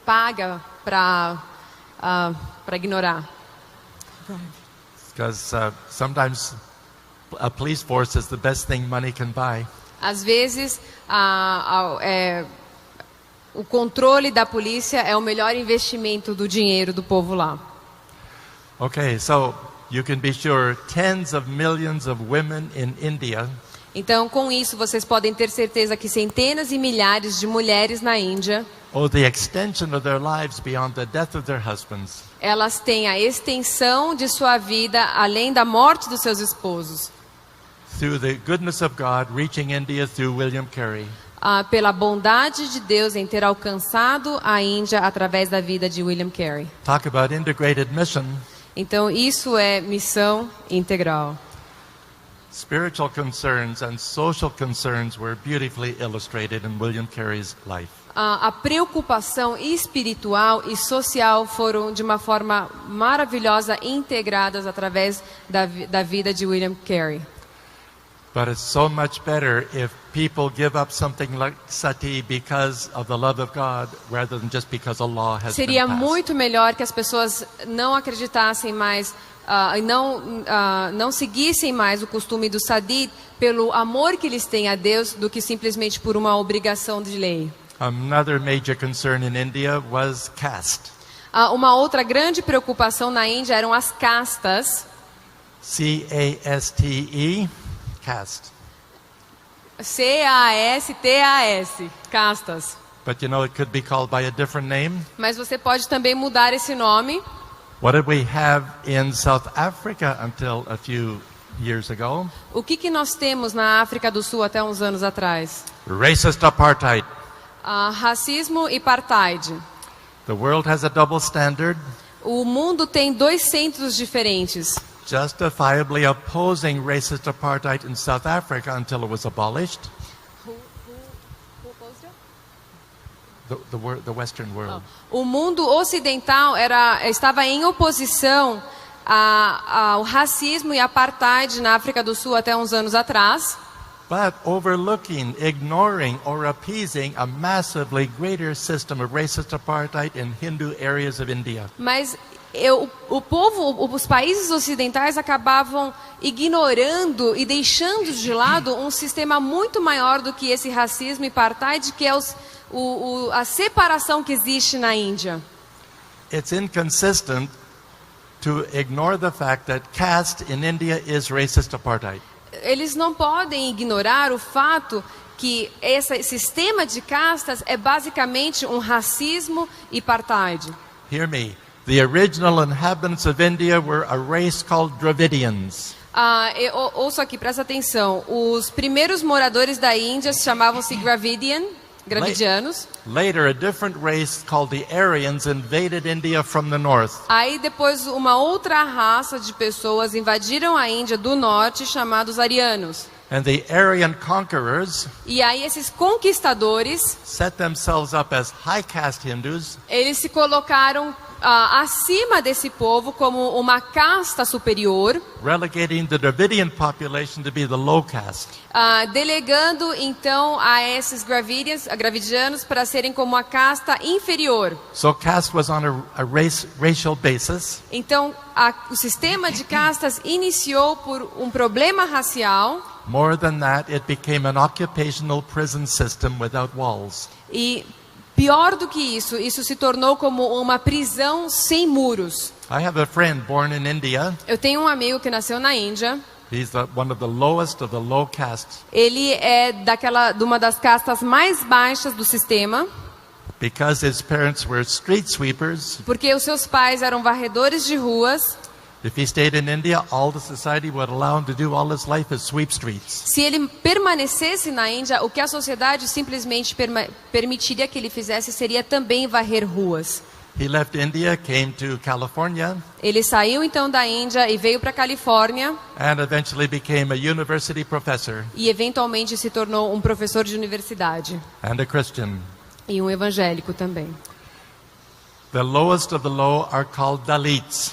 paga para ignorar. Because sometimes a police force is the best thing money can buy. Às vezes, o controle da polícia é o melhor investimento do dinheiro do povo lá. Okay, so you can be sure tens of millions of women in India Então, com isso, vocês podem ter certeza que centenas e milhares de mulheres na Índia, owe the extension of their lives beyond the death of their husbands elas têm a extensão de sua vida além da morte dos seus esposos, through the goodness of God reaching India through William Carey. pela bondade de Deus em ter alcançado a Índia através da vida de William Carey. Talk about integrated mission. Então, isso é missão integral. Spiritual concerns and social concerns were beautifully illustrated in William Carey's life. A preocupação espiritual e social foram de uma forma maravilhosa integradas através da vida de William Carey. But it's so much better if people give up something like sati because of the love of God rather than just because a law has been Seria passed. muito melhor que as pessoas não acreditassem mais, não seguissem mais o costume do sadi pelo amor que eles têm a Deus do que simplesmente por uma obrigação de lei. Another major concern in India was caste. Uma outra grande preocupação na Índia eram as castas. C-A-S-T-E, caste. C-A-S-T-A-S, castas. But you know it could be called by a different name. Mas você pode também mudar esse nome. What did we have in South Africa until a few years ago? O que nós temos na África do Sul até uns anos atrás? Racist apartheid. Racismo e apartheid. The world has a double standard, O mundo tem dois centros diferentes. justifiably opposing racist apartheid in South Africa until it was abolished. The Western world. O mundo ocidental estava em oposição ao racismo e apartheid na África do Sul até uns anos atrás. But overlooking, ignoring, or appeasing a massively greater system of racist apartheid in Hindu areas of India. Mas os países ocidentais acabavam ignorando e deixando de lado um sistema muito maior do que esse racismo e apartheid, que é a separação que existe na Índia. It's inconsistent to ignore the fact that caste in India is racist apartheid. Eles não podem ignorar o fato que esse sistema de castas é basicamente um racismo e apartheid. Hear me. The original inhabitants of India were a race called Dravidians. Ouça aqui, presta atenção. Os primeiros moradores da Índia chamavam-se Dravidianos. Later, a different race called the Aryans invaded India from the north. Aí depois uma outra raça de pessoas invadiram a Índia do norte, chamados arianos. And the Aryan conquerors E aí esses conquistadores, set themselves up as high caste Hindus, eles se colocaram acima desse povo como uma casta superior, relegating the Dravidian population to be the low caste. delegando então a esses gravidianos para serem como a casta inferior. So caste was on a racial basis. Então o sistema de castas iniciou por um problema racial. More than that, it became an occupational prison system without walls. E pior do que isso se tornou como uma prisão sem muros. I have a friend born in India. Eu tenho um amigo que nasceu na Índia. He's one of the lowest of the low caste. Ele é de uma das castas mais baixas do sistema. Because his parents were street sweepers. Porque os seus pais eram varredores de ruas. If he stayed in India, all the society would allow him to do all his life is sweep streets. Se ele permanecesse na Índia, o que a sociedade simplesmente permitiria que ele fizesse seria também varrer ruas. He left India, came to California. Ele saiu então da Índia e veio para a Califórnia. And eventually became a university professor. E eventualmente se tornou um professor de universidade. And a Christian. E um evangélico também. The lowest of the low are called Dalits.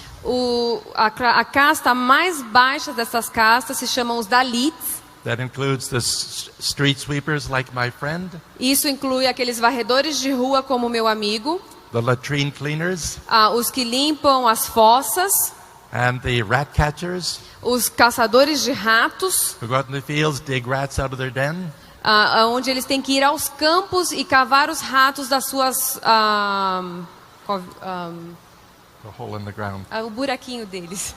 A casta mais baixa dessas castas se chamam os Dalits. That includes the street sweepers like my friend. Isso inclui aqueles varredores de rua como meu amigo. The latrine cleaners. Os que limpam as fossas. And the rat catchers os caçadores de ratos, who go out in the fields, dig rats out of their den. onde eles têm que ir aos campos e cavar os ratos das suas... The hole in the ground. o buraquinho deles.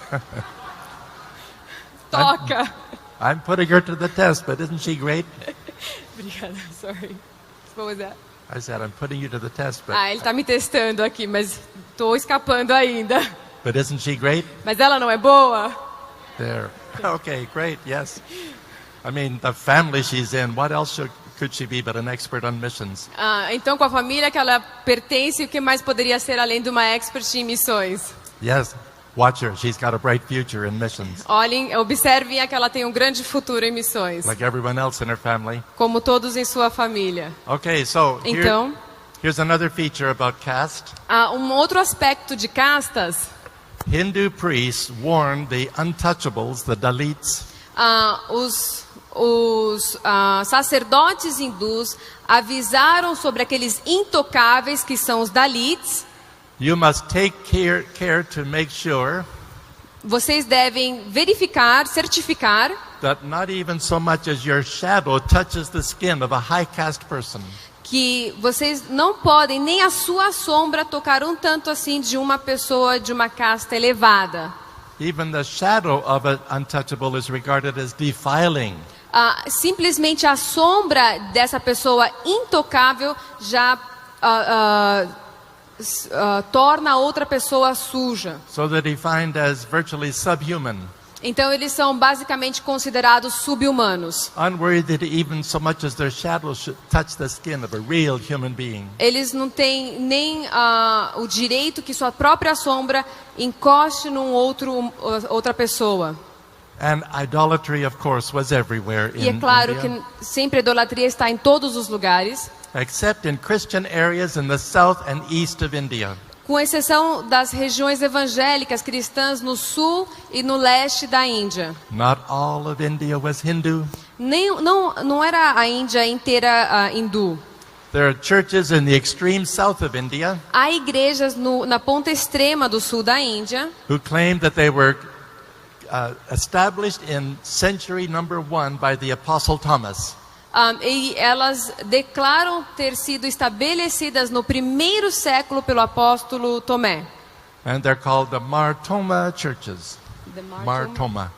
Toca! I'm putting her to the test, but isn't she great? Obrigada, sorry. What was that? I said, I'm putting you to the test, but Ele está me testando aqui, mas estou escapando ainda. isn't she great? Mas ela não é boa? There. Okay, great, yes. I mean, the family she's in, what else could she be but an expert on missions? Então, com a família que ela pertence, o que mais poderia ser além de uma expert em missões? Yes, watch her. She's got a bright future in missions, Olhem, observem que ela tem um grande futuro em missões, like everyone else in her family. como todos em sua família. Okay, so Então, here's another feature about caste. um outro aspecto de castas, Hindu priests warned the untouchables, the Dalits, os sacerdotes hindus avisaram sobre aqueles intocáveis que são os Dalits. you must take care to make sure Vocês devem verificar, certificar that not even so much as your shadow touches the skin of a high caste person. que vocês não podem nem a sua sombra tocar um tanto assim de uma pessoa de uma casta elevada. Even the shadow of an untouchable is regarded as defiling. Simplesmente a sombra dessa pessoa intocável já torna a outra pessoa suja. So they're defined as virtually subhuman, Então eles são basicamente considerados sub-humanos. unworthy to even so much as their shadow should touch the skin of a real human being. Eles não têm nem o direito que sua própria sombra encoste outra pessoa. And idolatry, of course, was everywhere E é in claro India, que sempre a idolatria está em todos os lugares, except in Christian areas in the south and east of India. com exceção das regiões evangélicas cristãs no sul e no leste da Índia. Not all of India was Hindu. Não era a Índia inteira hindu. There are churches in the extreme south of India Há igrejas na ponta extrema do sul da Índia who claim that they were established in century number 1 by the Apostle Thomas. E elas declaram ter sido estabelecidas no primeiro século pelo apóstolo Tomé. And they're called the Mar Thoma churches. Mar Thoma.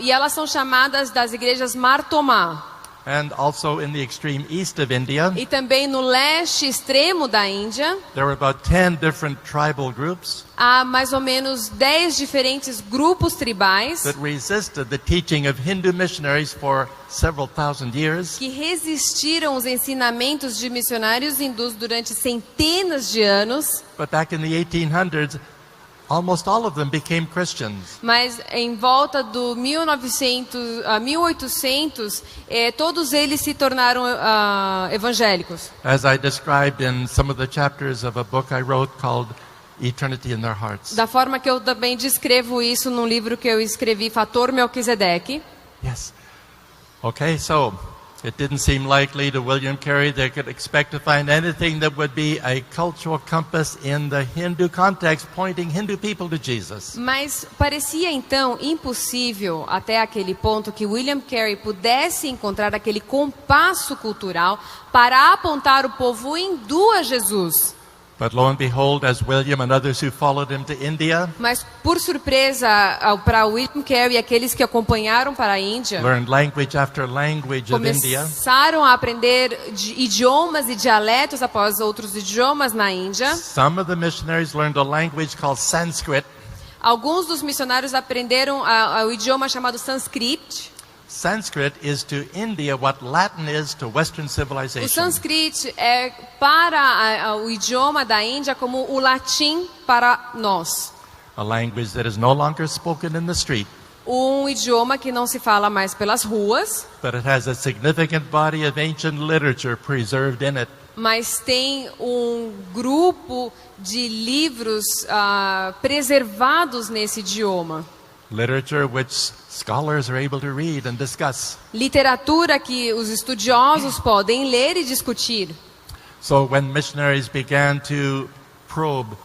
E elas são chamadas das igrejas Mar Thoma. And also in the extreme east of India, E também no leste extremo da Índia, there were about 10 different tribal groups há mais ou menos 10 diferentes grupos tribais that resisted the teaching of Hindu missionaries for several thousand years. que resistiram aos ensinamentos de missionários hindus durante centenas de anos. But back in the 1800s, almost all of them became Christians. Mas em volta do 1800, todos eles se tornaram evangélicos. As I described in some of the chapters of a book I wrote called Eternity in Their Hearts. Da forma que eu também descrevo isso num livro que eu escrevi, Fator Melquisedeque. Yes. Okay, so it didn't seem likely to William Carey they could expect to find anything that would be a cultural compass in the Hindu context pointing Hindu people to Jesus. Mas parecia então impossível até aquele ponto que William Carey pudesse encontrar aquele compasso cultural para apontar o povo hindu a Jesus. But lo and behold, as William and others who followed him to India Mas por surpresa para William Carey e aqueles que acompanharam para a Índia, learned language after language of India, começaram a aprender idiomas e dialetos após outros idiomas na Índia. some of the missionaries learned a language called Sanskrit. Alguns dos missionários aprenderam o idioma chamado Sanskrit. Sanskrit is to India what Latin is to Western O civilization. Sanskrit é para o idioma da Índia como o latim para nós. A language that is no longer spoken in the street, Um idioma que não se fala mais pelas ruas, but it has a significant body of ancient literature preserved in it. mas tem um grupo de livros preservados nesse idioma. Literature which scholars are able to read and discuss. Literatura que os estudiosos podem ler e discutir. So when missionaries began to probe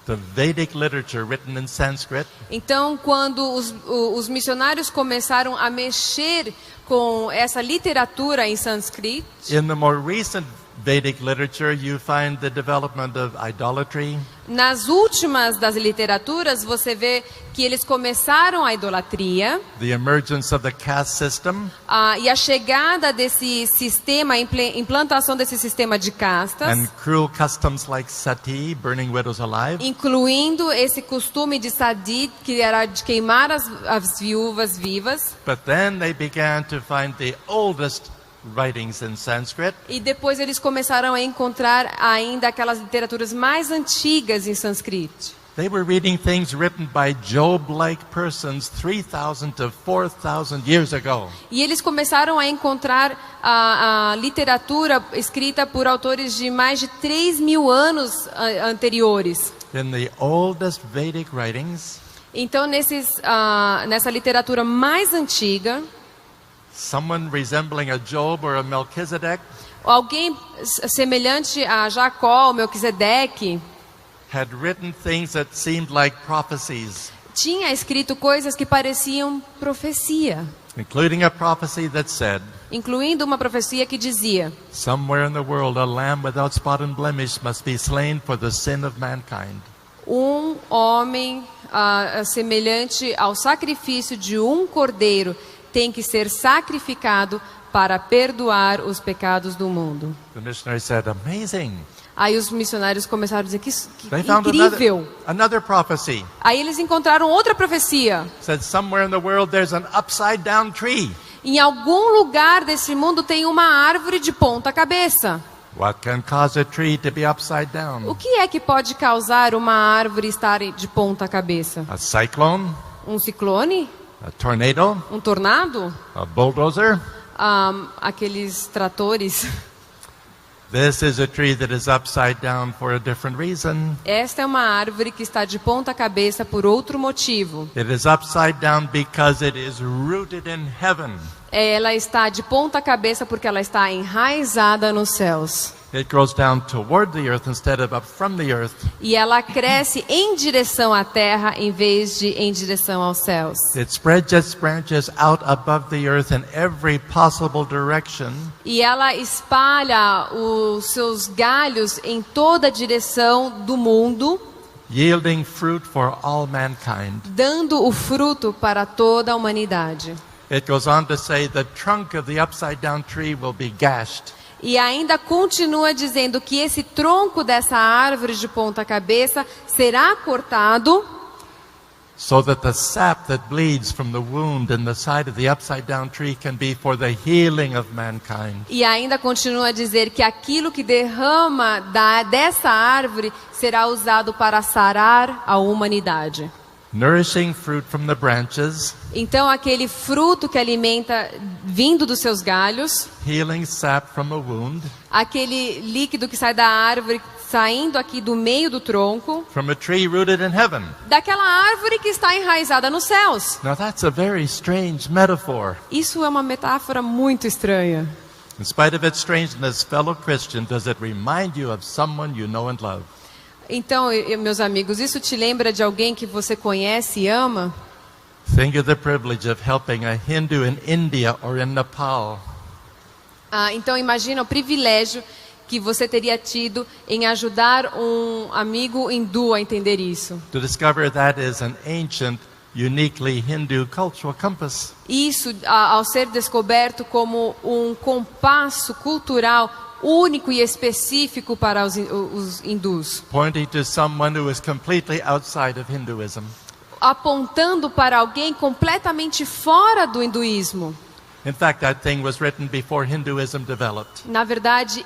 the Vedic literature written in Sanskrit, Então, quando os missionários começaram a mexer com essa literatura em sânscrito, in the more recent Vedic literature, you find the development of idolatry, nas últimas das literaturas, você vê que eles começaram a idolatria, the emergence of the caste system, e a chegada desse sistema, a implantação desse sistema de castas, and cruel customs like sati, burning widows alive. incluindo esse costume de sati, que era de queimar as viúvas vivas. But then they began to find the oldest writings in Sanskrit, E depois eles começaram a encontrar ainda aquelas literaturas mais antigas em sânscrito. They were reading things written by Job-like persons 3,000 to 4,000 years ago. E eles começaram a encontrar a literatura escrita por autores de mais de 3.000 anos anteriores. In the oldest Vedic writings, Então, nessa literatura mais antiga, someone resembling a Job or a Melchizedek alguém semelhante a Jacó, Melquisedeque, had written things that seemed like prophecies, tinha escrito coisas que pareciam profecia, including a prophecy that said, incluindo uma profecia que dizia: somewhere in the world a lamb without spot and blemish must be slain for the sin of mankind. um homem semelhante ao sacrifício de um cordeiro tem que ser sacrificado para perdoar os pecados do mundo. The missionary said, amazing. Aí os missionários começaram a dizer que They found incrível. another prophecy. Aí eles encontraram outra profecia. Said somewhere in the world there's an upside down tree. Em algum lugar desse mundo tem uma árvore de ponta cabeça. What can cause a tree to be upside down? O que é que pode causar uma árvore estar de ponta cabeça? A cyclone, Um ciclone? a tornado, Um tornado? a bulldozer. Aqueles tratores? This is a tree that is upside down for a different reason. Esta é uma árvore que está de ponta cabeça por outro motivo. It is upside down because it is rooted in heaven. Ela está de ponta cabeça porque ela está enraizada nos céus. It grows down toward the earth instead of up from the earth. E ela cresce em direção à terra em vez de em direção aos céus. It spreads its branches out above the earth in every possible direction. E ela espalha os seus galhos em toda a direção do mundo, Yielding fruit for all mankind. dando o fruto para toda a humanidade. It goes on to say the trunk of the upside down tree will be gashed. E ainda continua dizendo que esse tronco dessa árvore de ponta cabeça será cortado, So that the sap that bleeds from the wound in the side of the upside down tree can be for the healing of mankind. e ainda continua a dizer que aquilo que derrama dessa árvore será usado para sarar a humanidade. Nourishing fruit from the branches, Então aquele fruto que alimenta vindo dos seus galhos, healing sap from a wound, aquele líquido que sai da árvore saindo aqui do meio do tronco, from a tree rooted in heaven. daquela árvore que está enraizada nos céus. Now that's a very strange metaphor. Isso é uma metáfora muito estranha. In spite of its strangeness, fellow Christian, does it remind you of someone you know and love? Então, meus amigos, isso te lembra de alguém que você conhece e ama? Think of the privilege of helping a Hindu in India or in Nepal. Então, imagina o privilégio que você teria tido em ajudar um amigo hindu a entender isso. To discover that is an ancient, uniquely Hindu cultural compass. Isso, ao ser descoberto como um compasso cultural único e específico para os hindus, Pointing to someone who is completely outside of Hinduism. apontando para alguém completamente fora do hinduísmo. In fact, that thing was written before Hinduism developed. Na verdade,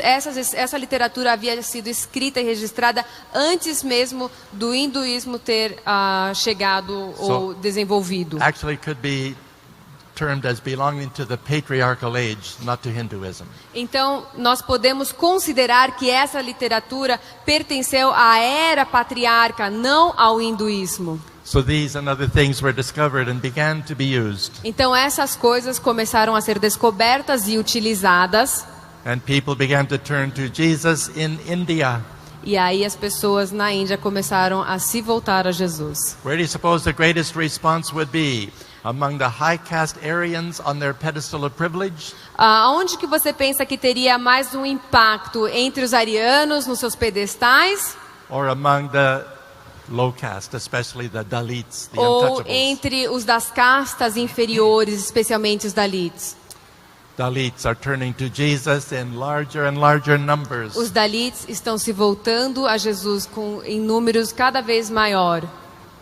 essa literatura havia sido escrita e registrada antes mesmo do hinduísmo ter chegado ou desenvolvido. Actually could be termed as belonging to the patriarchal age, not to Hinduism. Então, nós podemos considerar que essa literatura pertenceu à era patriarca, não ao hinduísmo. So these and other things were discovered and began to be used. Então, essas coisas começaram a ser descobertas e utilizadas. And people began to turn to Jesus in India. E aí as pessoas na Índia começaram a se voltar a Jesus. Where do you suppose the greatest response would be? Among the high caste Aryans on their pedestal of privilege? Aonde que você pensa que teria mais um impacto? Entre os arianos nos seus pedestais? Or among the low caste, especially the Dalits, the Ou untouchables? entre os das castas inferiores, especialmente os Dalits? Dalits are turning to Jesus in larger and larger numbers. Os Dalits estão se voltando a Jesus em números cada vez maior.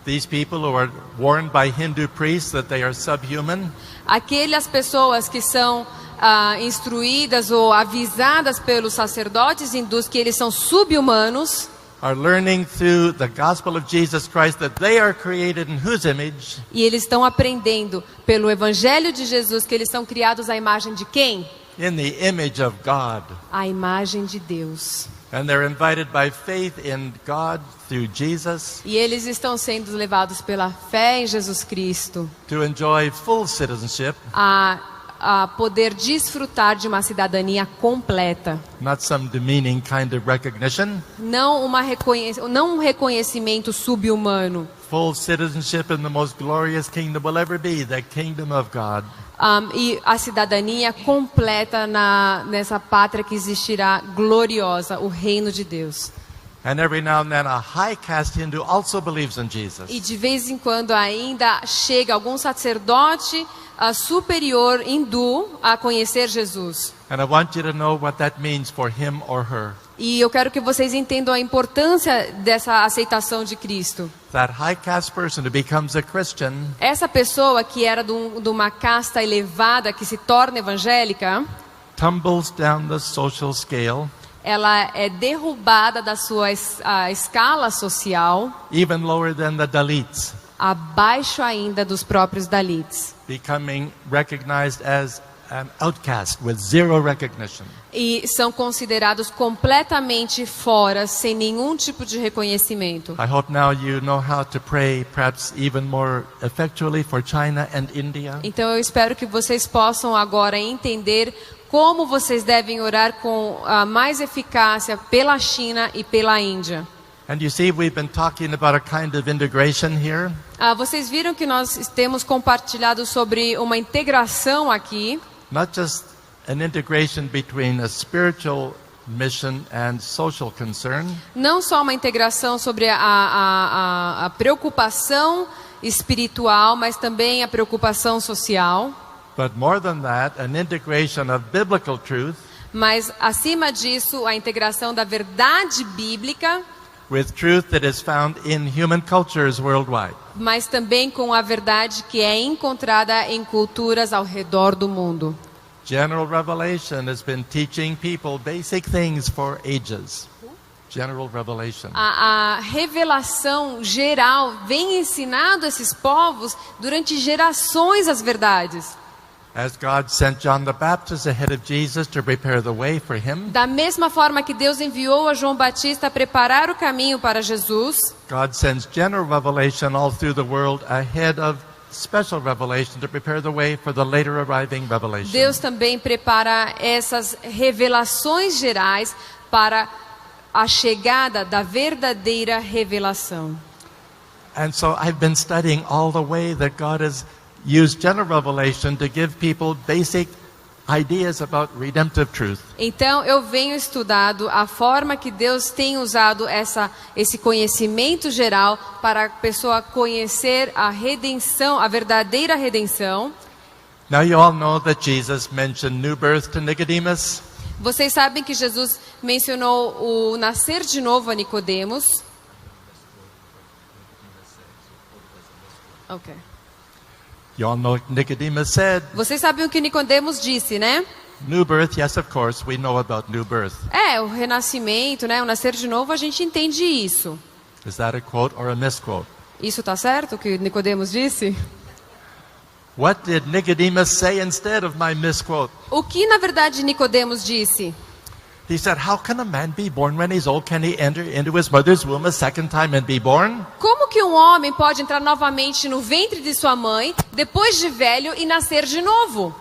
These people who are warned by Hindu priests that they are subhuman, Aquelas pessoas que são instruídas ou avisadas pelos sacerdotes hindus que eles são sub-humanos, are learning through the gospel of Jesus Christ that they are created in whose image? e eles estão aprendendo pelo evangelho de Jesus que eles são criados à imagem de quem? In the image of God. A imagem de Deus. And they're invited by faith in God through Jesus E eles estão sendo levados pela fé em Jesus Cristo to enjoy full citizenship, a poder desfrutar de uma cidadania completa. not some demeaning kind of recognition. Não um reconhecimento sub-humano. Full citizenship in the most glorious kingdom will ever be, the kingdom of God. E a cidadania completa nessa pátria que existirá gloriosa, o reino de Deus. And every now and then a high caste Hindu also believes in Jesus. E de vez em quando ainda chega algum sacerdote superior hindu a conhecer Jesus. And I want you to know what that means for him or her. E eu quero que vocês entendam a importância dessa aceitação de Cristo. That high caste person who becomes a Christian Essa pessoa que era de uma casta elevada, que se torna evangélica, tumbles down the social scale, ela é derrubada da sua escala social, even lower than the Dalits, abaixo ainda dos próprios Dalits. becoming recognized as an outcast with zero recognition. E são considerados completamente fora, sem nenhum tipo de reconhecimento. I hope now you know how to pray perhaps even more effectually for China and India. Então eu espero que vocês possam agora entender como vocês devem orar com mais eficácia pela China e pela Índia. And you see, we've been talking about a kind of integration here. Vocês viram que nós temos compartilhado sobre uma integração aqui. Not just an integration between a spiritual mission and social concern, Não só uma integração sobre a preocupação espiritual, mas também a preocupação social. but more than that, an integration of biblical truth Mas, acima disso, a integração da verdade bíblica, with truth that is found in human cultures worldwide. mas também com a verdade que é encontrada em culturas ao redor do mundo. General Revelation has been teaching people basic things for ages. General Revelation. A revelação geral vem ensinando esses povos durante gerações as verdades. As God sent John the Baptist ahead of Jesus to prepare the way for him, Da mesma forma que Deus enviou a João Batista a preparar o caminho para Jesus, God sends general revelation all through the world ahead of special revelation to prepare the way for the later arriving revelation. Deus também prepara essas revelações gerais para a chegada da verdadeira revelação. And so I've been studying all the way that God has used general revelation to give people basic ideas about redemptive truth. Então eu venho estudado a forma que Deus tem usado esse conhecimento geral para a pessoa conhecer a redenção, a verdadeira redenção. Now you all know that Jesus mentioned new birth to Nicodemus. Vocês sabem que Jesus mencionou o nascer de novo a Nicodemos. Ok. You all know what Nicodemus said. Vocês sabem o que Nicodemos disse, né? New birth, yes, of course, we know about new birth. O renascimento, né? O nascer de novo, a gente entende isso. Is that a quote or a misquote? Isso tá certo o que Nicodemos disse? What did Nicodemus say instead of my misquote? O que na verdade Nicodemos disse? He said, how can a man be born when he's old? Can he enter into his mother's womb a second time and be born? Como que um homem pode entrar novamente no ventre de sua mãe, depois de velho, e nascer de novo?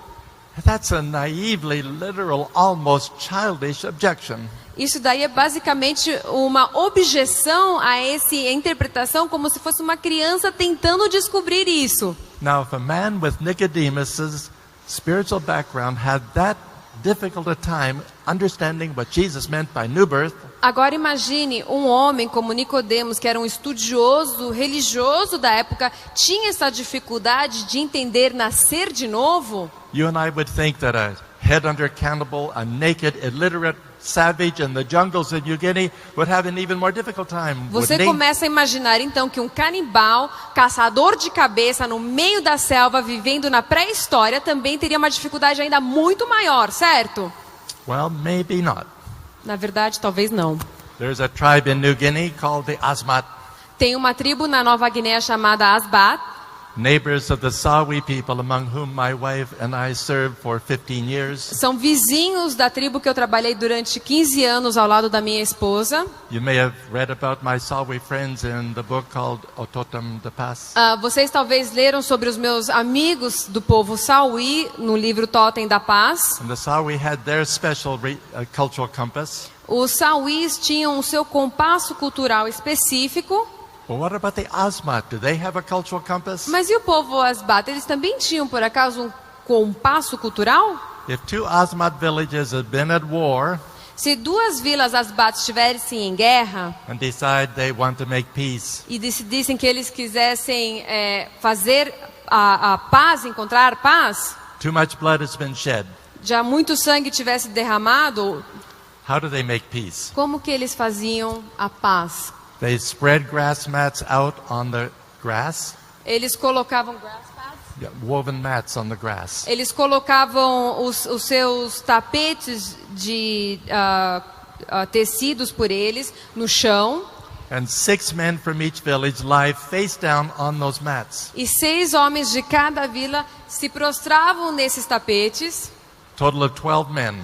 That's a naively literal, almost childish objection. Isso daí é basicamente uma objeção a essa interpretação, como se fosse uma criança tentando descobrir isso. Now, if a man with Nicodemus's spiritual background had that difficult a time understanding what Jesus meant by new birth, Agora imagine um homem como Nicodemos, que era um estudioso religioso da época, tinha essa dificuldade de entender nascer de novo. you and I would think that a headhunter cannibal, a naked, illiterate savage in the jungles of New Guinea would have an even more difficult time. Você wouldn't he? começa a imaginar então que um canibal, caçador de cabeça no meio da selva, vivendo na pré-história, também teria uma dificuldade ainda muito maior, certo? Well, maybe not. Na verdade, talvez não. There's a tribe in New Guinea called the Asmat, Tem uma tribo na Nova Guiné chamada Asbat, neighbors of the Sawi people, among whom my wife and I served for 15 years. são vizinhos da tribo que eu trabalhei durante 15 anos ao lado da minha esposa. You may have read about my Sawi friends in the book called Ototam de Paz. Vocês talvez leram sobre os meus amigos do povo Sawi no livro Totem da Paz. And the Sawi had their special cultural compass. Os Sawis tinham o seu compasso cultural específico. But what about the Asmat? Do they have a cultural compass? Mas e o povo Asbat? Eles também tinham, por acaso, um compasso cultural? If two Asmat villages had been at war Se duas vilas Asbat estivessem em guerra and decide they want to make peace, e decidissem que eles quisessem fazer a paz, encontrar paz, too much blood has been shed. já muito sangue tivesse derramado, How do they make peace? como que eles faziam a paz? They spread grass mats out on the grass, Eles colocavam grass pads? yeah, woven mats on the grass. Eles colocavam os seus tapetes de tecidos por eles no chão. And 6 men from each village lie face down on those mats. E 6 homens de cada vila se prostravam nesses tapetes. Total of 12 men,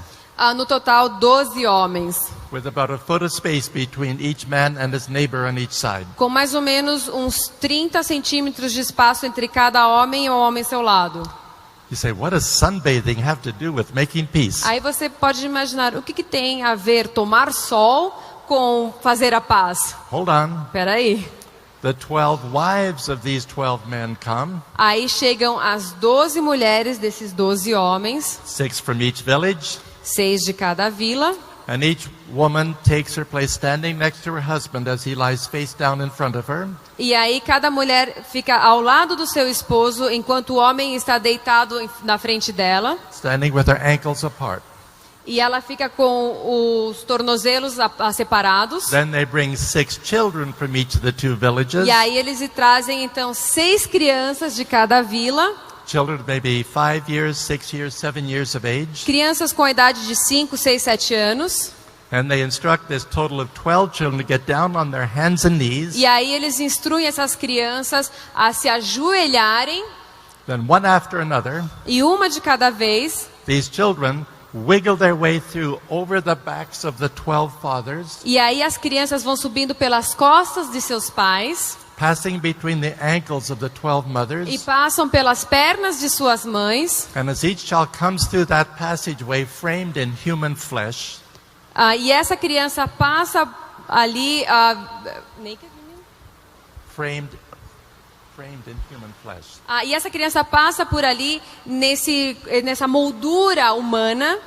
No total, 12 homens. with about a foot of space between each man and his neighbor on each side. Com mais ou menos uns 30 centímetros de espaço entre cada homem e o homem ao seu lado. You say, what does sunbathing have to do with making peace? Aí você pode imaginar, o que tem a ver tomar sol com fazer a paz? Hold on. Espera aí. The 12 wives of these 12 men come, Aí chegam as 12 mulheres desses 12 homens, 6 from each village, 6 de cada vila. and each woman takes her place standing next to her husband as he lies face down in front of her. E aí cada mulher fica ao lado do seu esposo enquanto o homem está deitado na frente dela. Standing with her ankles apart. E ela fica com os tornozelos separados. Then they bring 6 children from each of the 2 villages. E aí eles trazem então 6 crianças de cada vila. Children maybe 5 years, 6 years, 7 years of age. Crianças com a idade de 5, 6, 7 anos. And they instruct this total of 12 children to get down on their hands and knees. E aí eles instruem essas crianças a se ajoelharem. Then one after another, E uma de cada vez. these children wiggle their way through over the backs of the 12 fathers, E aí as crianças vão subindo pelas costas de seus pais. passing between the ankles of the 12 E mothers. passam pelas pernas de suas mães. And as each child comes through that passageway framed in human flesh, E essa criança passa ali. framed in human flesh. E essa criança passa por ali nessa moldura humana.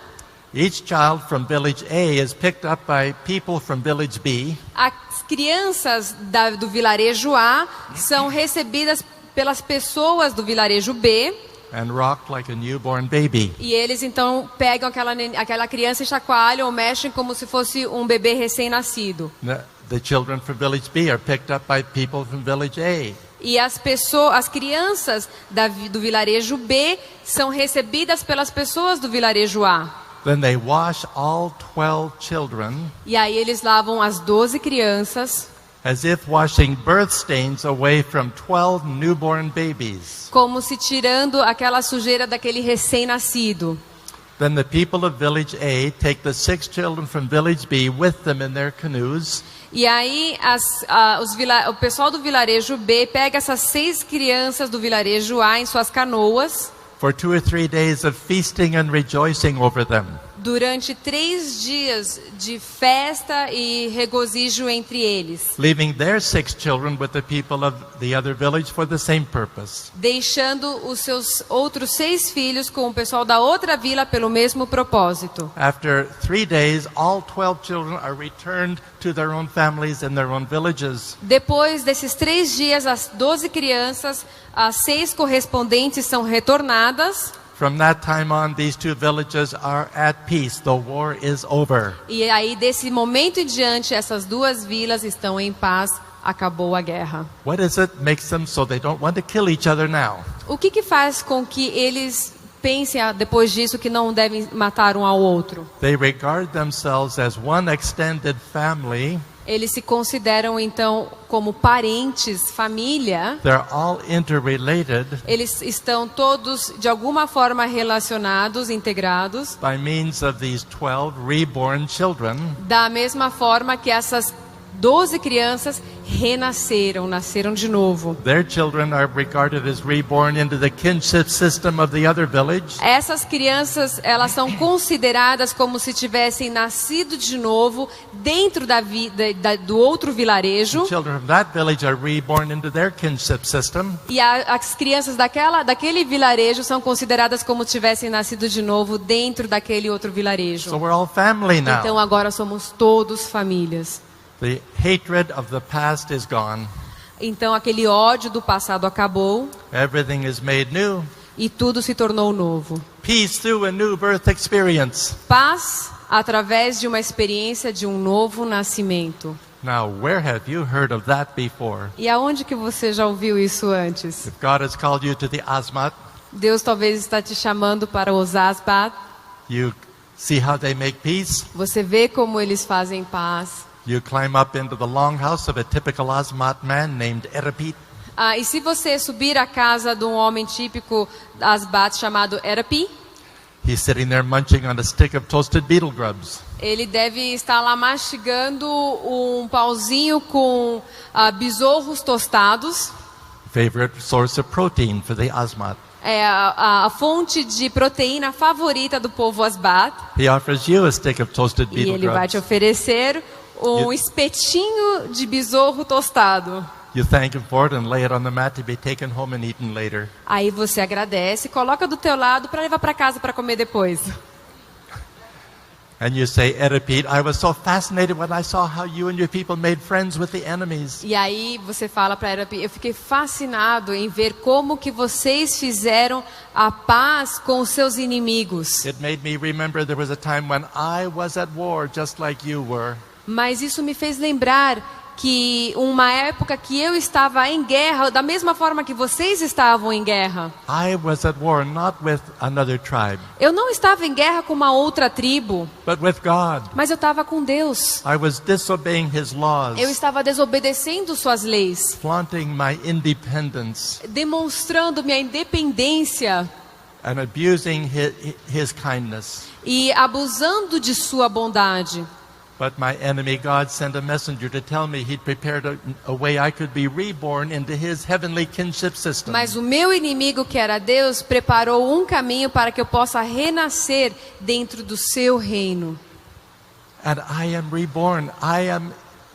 Each child from village A is picked up by people from village B, As crianças do vilarejo A são recebidas pelas pessoas do vilarejo B. and rocked like a newborn baby. E eles então pegam aquela criança e chacoalham ou mexem como se fosse um bebê recém-nascido. The children from village B are picked up by people from village A. E as crianças do vilarejo B são recebidas pelas pessoas do vilarejo A. Then they wash all 12 children E aí eles lavam as 12 crianças, as if washing birth stains away from 12 newborn babies. como se tirando aquela sujeira daquele recém-nascido. Then the people of village A take the 6 children from village B with them in their canoes, E aí o pessoal do vilarejo B pega essas 6 crianças do vilarejo A em suas canoas. for 2 or 3 days of feasting and rejoicing over them. durante 3 dias de festa e regozijo entre eles, leaving their 6 children with the people of the other village for the same purpose. deixando os seus outros 6 filhos com o pessoal da outra vila pelo mesmo propósito. After 3 days, all 12 children are returned to their own families in their own villages. Depois desses 3 dias, as 12 crianças, as 6 correspondentes são retornadas. From that time on, these 2 villages are at peace. The war is over. E aí, desse momento em diante, essas 2 vilas estão em paz. Acabou a guerra. What is it makes them so they don't want to kill each other now? O que faz com que eles pensem depois disso que não devem matar um ao outro? They regard themselves as one extended family. Eles se consideram então como parentes, família. They're all interrelated Eles estão todos de alguma forma relacionados, integrados, by means of these 12 reborn children. da mesma forma que essas 12 crianças renasceram, nasceram de novo. Their children are regarded as reborn into the kinship system of the other village. Essas crianças, elas são consideradas como se tivessem nascido de novo dentro da vida do outro vilarejo. Children of that village are reborn into their kinship system. E as crianças daquele vilarejo são consideradas como se tivessem nascido de novo dentro daquele outro vilarejo. So we're all family now. Então agora somos todos famílias. The hatred of the past is gone. Então aquele ódio do passado acabou Everything is made new. e tudo se tornou novo. Peace through a new birth experience. Paz através de uma experiência de um novo nascimento. Now, where have you heard of that before? E aonde que você já ouviu isso antes? If God has called you to the Asmat, Deus talvez está te chamando para os Asbat. you see how they make peace. Você vê como eles fazem paz. You climb up into the longhouse of a typical Asmat man named Erapit. E se você subir à casa de um homem típico Asbat chamado Erapi, He's sitting there munching on a stick of toasted beetle grubs. ele deve estar lá mastigando um pauzinho com besouros tostados. Favorite source of protein for the Asmat. É a fonte de proteína favorita do povo Asbat. He offers you a stick of toasted E beetle ele vai te grubs. oferecer um espetinho de besouro tostado. You thank him for it and lay it on the mat to be taken home and eaten later. Aí você agradece, coloca do teu lado para levar para casa para comer depois. And you say, Erapit, I was so fascinated when I saw how you and your people made friends with the enemies. E aí você fala para Erapi, eu fiquei fascinado em ver como que vocês fizeram a paz com os seus inimigos. It made me remember there was a time when I was at war just like you were. Mas isso me fez lembrar que uma época que eu estava em guerra, da mesma forma que vocês estavam em guerra. I was at war not with another tribe, Eu não estava em guerra com uma outra tribo, but with God. mas eu estava com Deus. I was disobeying his laws, Eu estava desobedecendo suas leis, flaunting my independence, demonstrando minha independência and abusing his kindness. e abusando de sua bondade. But my enemy God sent a messenger to tell me he'd prepared a way I could be reborn into his heavenly kinship system. Mas o meu inimigo, que era Deus, preparou um caminho para que eu possa renascer dentro do seu reino. And I am reborn. I am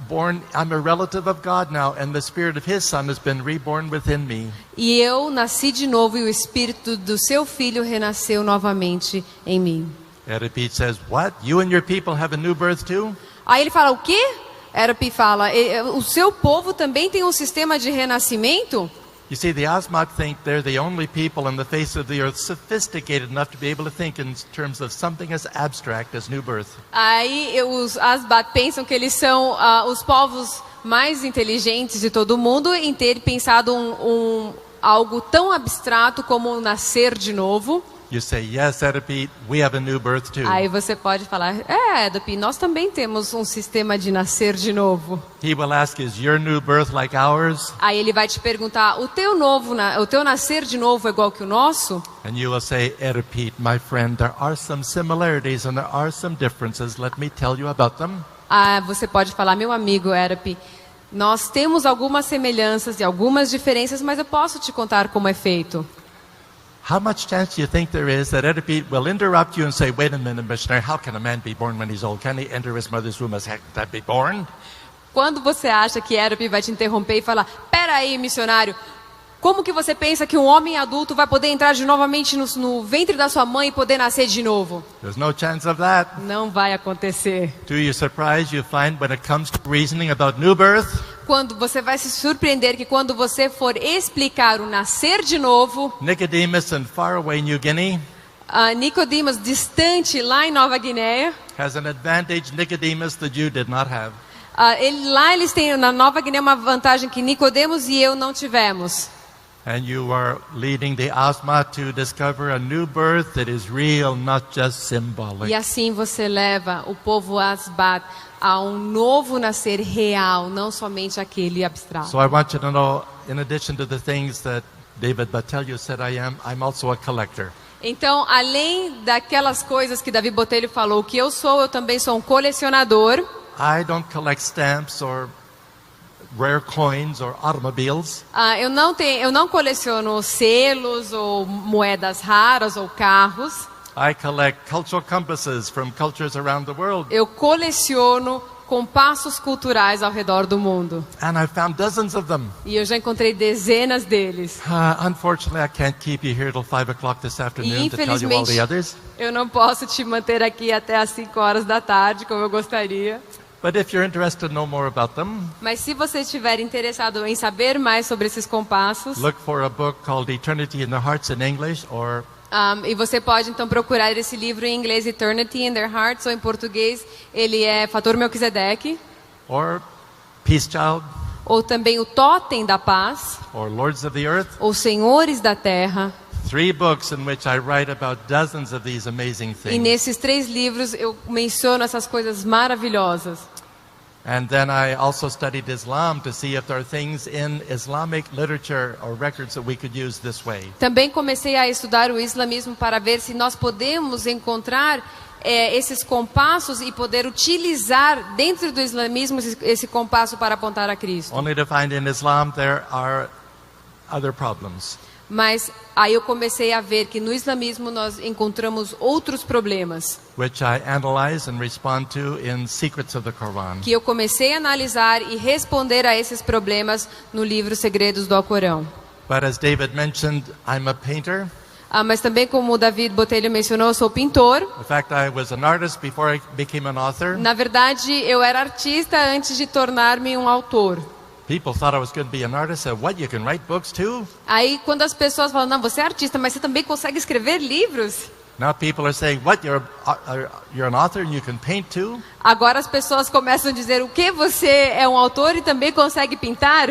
born. I'm a relative of God now, and the spirit of his son has been reborn within me. E eu nasci de novo e o espírito do seu filho renasceu novamente em mim. Erapit says, what? You and your people have a new birth too? Aí ele fala, o quê? Erapi fala, o seu povo também tem um sistema de renascimento? You see, the Asmat think they're the only people on the face of the earth sophisticated enough to be able to think in terms of something as abstract as new birth. Aí os Asbat pensam que eles são os povos mais inteligentes de todo o mundo em ter pensado algo tão abstrato como nascer de novo. You say, yes, Erapit, we have a new birth too. Aí você pode falar, Erapi, nós também temos um sistema de nascer de novo. He will ask, is your new birth like ours? Aí ele vai te perguntar, o teu nascer de novo é igual que o nosso? And you will say, Erapit, my friend, there are some similarities and there are some differences. Let me tell you about them. Você pode falar, meu amigo Erapi, nós temos algumas semelhanças e algumas diferenças, mas eu posso te contar como é feito. How much chance do you think there is that Eddie will interrupt you and say, wait a minute, missionary, how can a man be born when he's old? Can he enter his mother's womb as that be born? Quando você acha que Erup vai te interromper e falar, peraí, missionário, como que você pensa que um homem adulto vai poder entrar novamente no ventre da sua mãe e poder nascer de novo? There's no chance of that. Não vai acontecer. To your surprise, you find when it comes to reasoning about new birth, Quando você vai se surpreender que quando você for explicar o nascer de novo, Nicodemus in faraway New Guinea Nicodemus, distante lá em Nova Guiné, has an advantage Nicodemus the Jew did not have. lá eles têm na Nova Guiné uma vantagem que Nicodemos e eu não tivemos. And you are leading the Asma to discover a new birth that is real, not just symbolic. E assim você leva o povo Asbat a um novo nascer real, não somente aquele abstrato. So I want you to know, in addition to the things that David Botelho said I am, I'm also a collector. Então, além daquelas coisas que Davi Botelho falou que eu também sou um colecionador. I don't collect stamps or rare coins or automobiles. Eu não coleciono selos ou moedas raras ou carros. I collect cultural compasses from cultures around the world. Eu coleciono compassos culturais ao redor do mundo. And I found dozens of them. E eu já encontrei dezenas deles. Unfortunately, I can't keep you here till 5 o'clock this afternoon to tell you all Infelizmente, the others. eu não posso te manter aqui até às 5 horas da tarde, como eu gostaria. But if you're interested to know more about them, Mas se você estiver interessado em saber mais sobre esses compassos, look for a book called Eternity in the Hearts in English, or e você pode então procurar esse livro em inglês, Eternity in Their Hearts, ou em português, ele é Fator Melquisedeque, or Peace Child, ou também o Totem da Paz, or Lords of the Earth. ou Senhores da Terra. 3 books in which I write about dozens of these amazing E things. nesses 3 livros eu menciono essas coisas maravilhosas. And then I also studied Islam to see if there are things in Islamic literature or records that we could use this way. Também comecei a estudar o islamismo para ver se nós podemos encontrar esses compassos e poder utilizar dentro do islamismo esse compasso para apontar a Cristo. Only to find in Islam there are other problems. Mas aí eu comecei a ver que no islamismo nós encontramos outros problemas, Which I analyze and respond to in Secrets of the Quran. que eu comecei a analisar e responder a esses problemas no livro Segredos do Alcorão. But as David mentioned, I'm a painter. Mas também como o David Botelho mencionou, eu sou pintor. In fact, I was an artist before I became an author. Na verdade, eu era artista antes de tornar-me um autor. People thought I was going to be an artist. Said, "What? You can write books too?" Aí quando as pessoas falam, não, você é artista, mas você também consegue escrever livros? Now people are saying, "What? You're an author and you can paint too?" Agora as pessoas começam a dizer, o que, você é um autor e também consegue pintar?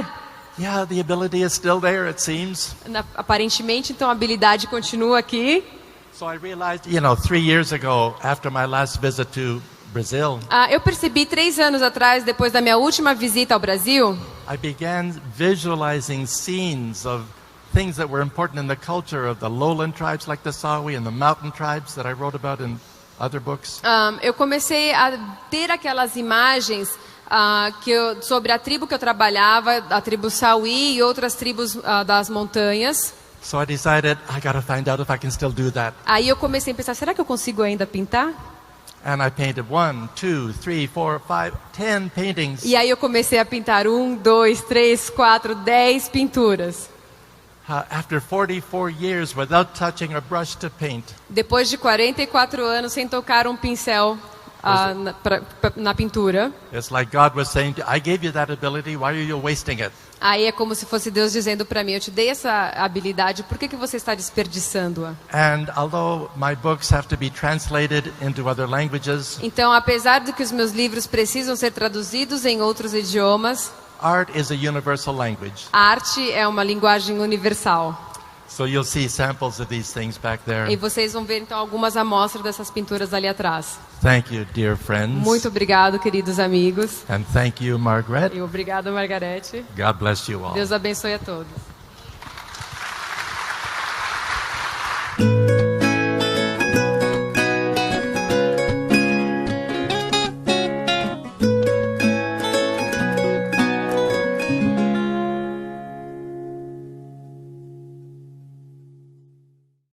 Yeah, the ability is still there, it seems. Aparentemente, então a habilidade continua aqui. So I realized, 3 years ago, after my last visit to Brazil, Eu percebi 3 anos atrás, depois da minha última visita ao Brasil, I began visualizing scenes of things that were important in the culture of the lowland tribes like the Sawi and the mountain tribes that I wrote about in other books. eu comecei a ter aquelas imagens sobre a tribo que eu trabalhava, a tribo Sawi e outras tribos das montanhas. So I decided I got to find out if I can still do that. Aí eu comecei a pensar, será que eu consigo ainda pintar? And I painted 1, 2, 3, 4, 5, 10 paintings. E aí eu comecei a pintar 1, 2, 3, 4, 10 pinturas. After 44 years without touching a brush to paint. Depois de 44 anos sem tocar um pincel na pintura. It's like God was saying, I gave you that ability, why are you wasting it? Aí é como se fosse Deus dizendo para mim, eu te dei essa habilidade, por que você está desperdiçando-a? And although my books have to be translated into other languages, então, apesar de que os meus livros precisam ser traduzidos em outros idiomas, art is a universal language. A arte é uma linguagem universal. So you'll see samples of these things back there. E vocês vão ver então algumas amostras dessas pinturas ali atrás. Thank you, dear friends. Muito obrigado, queridos amigos. And thank you, Margaret. E obrigado, Margarete. God bless you all. Deus abençoe a todos.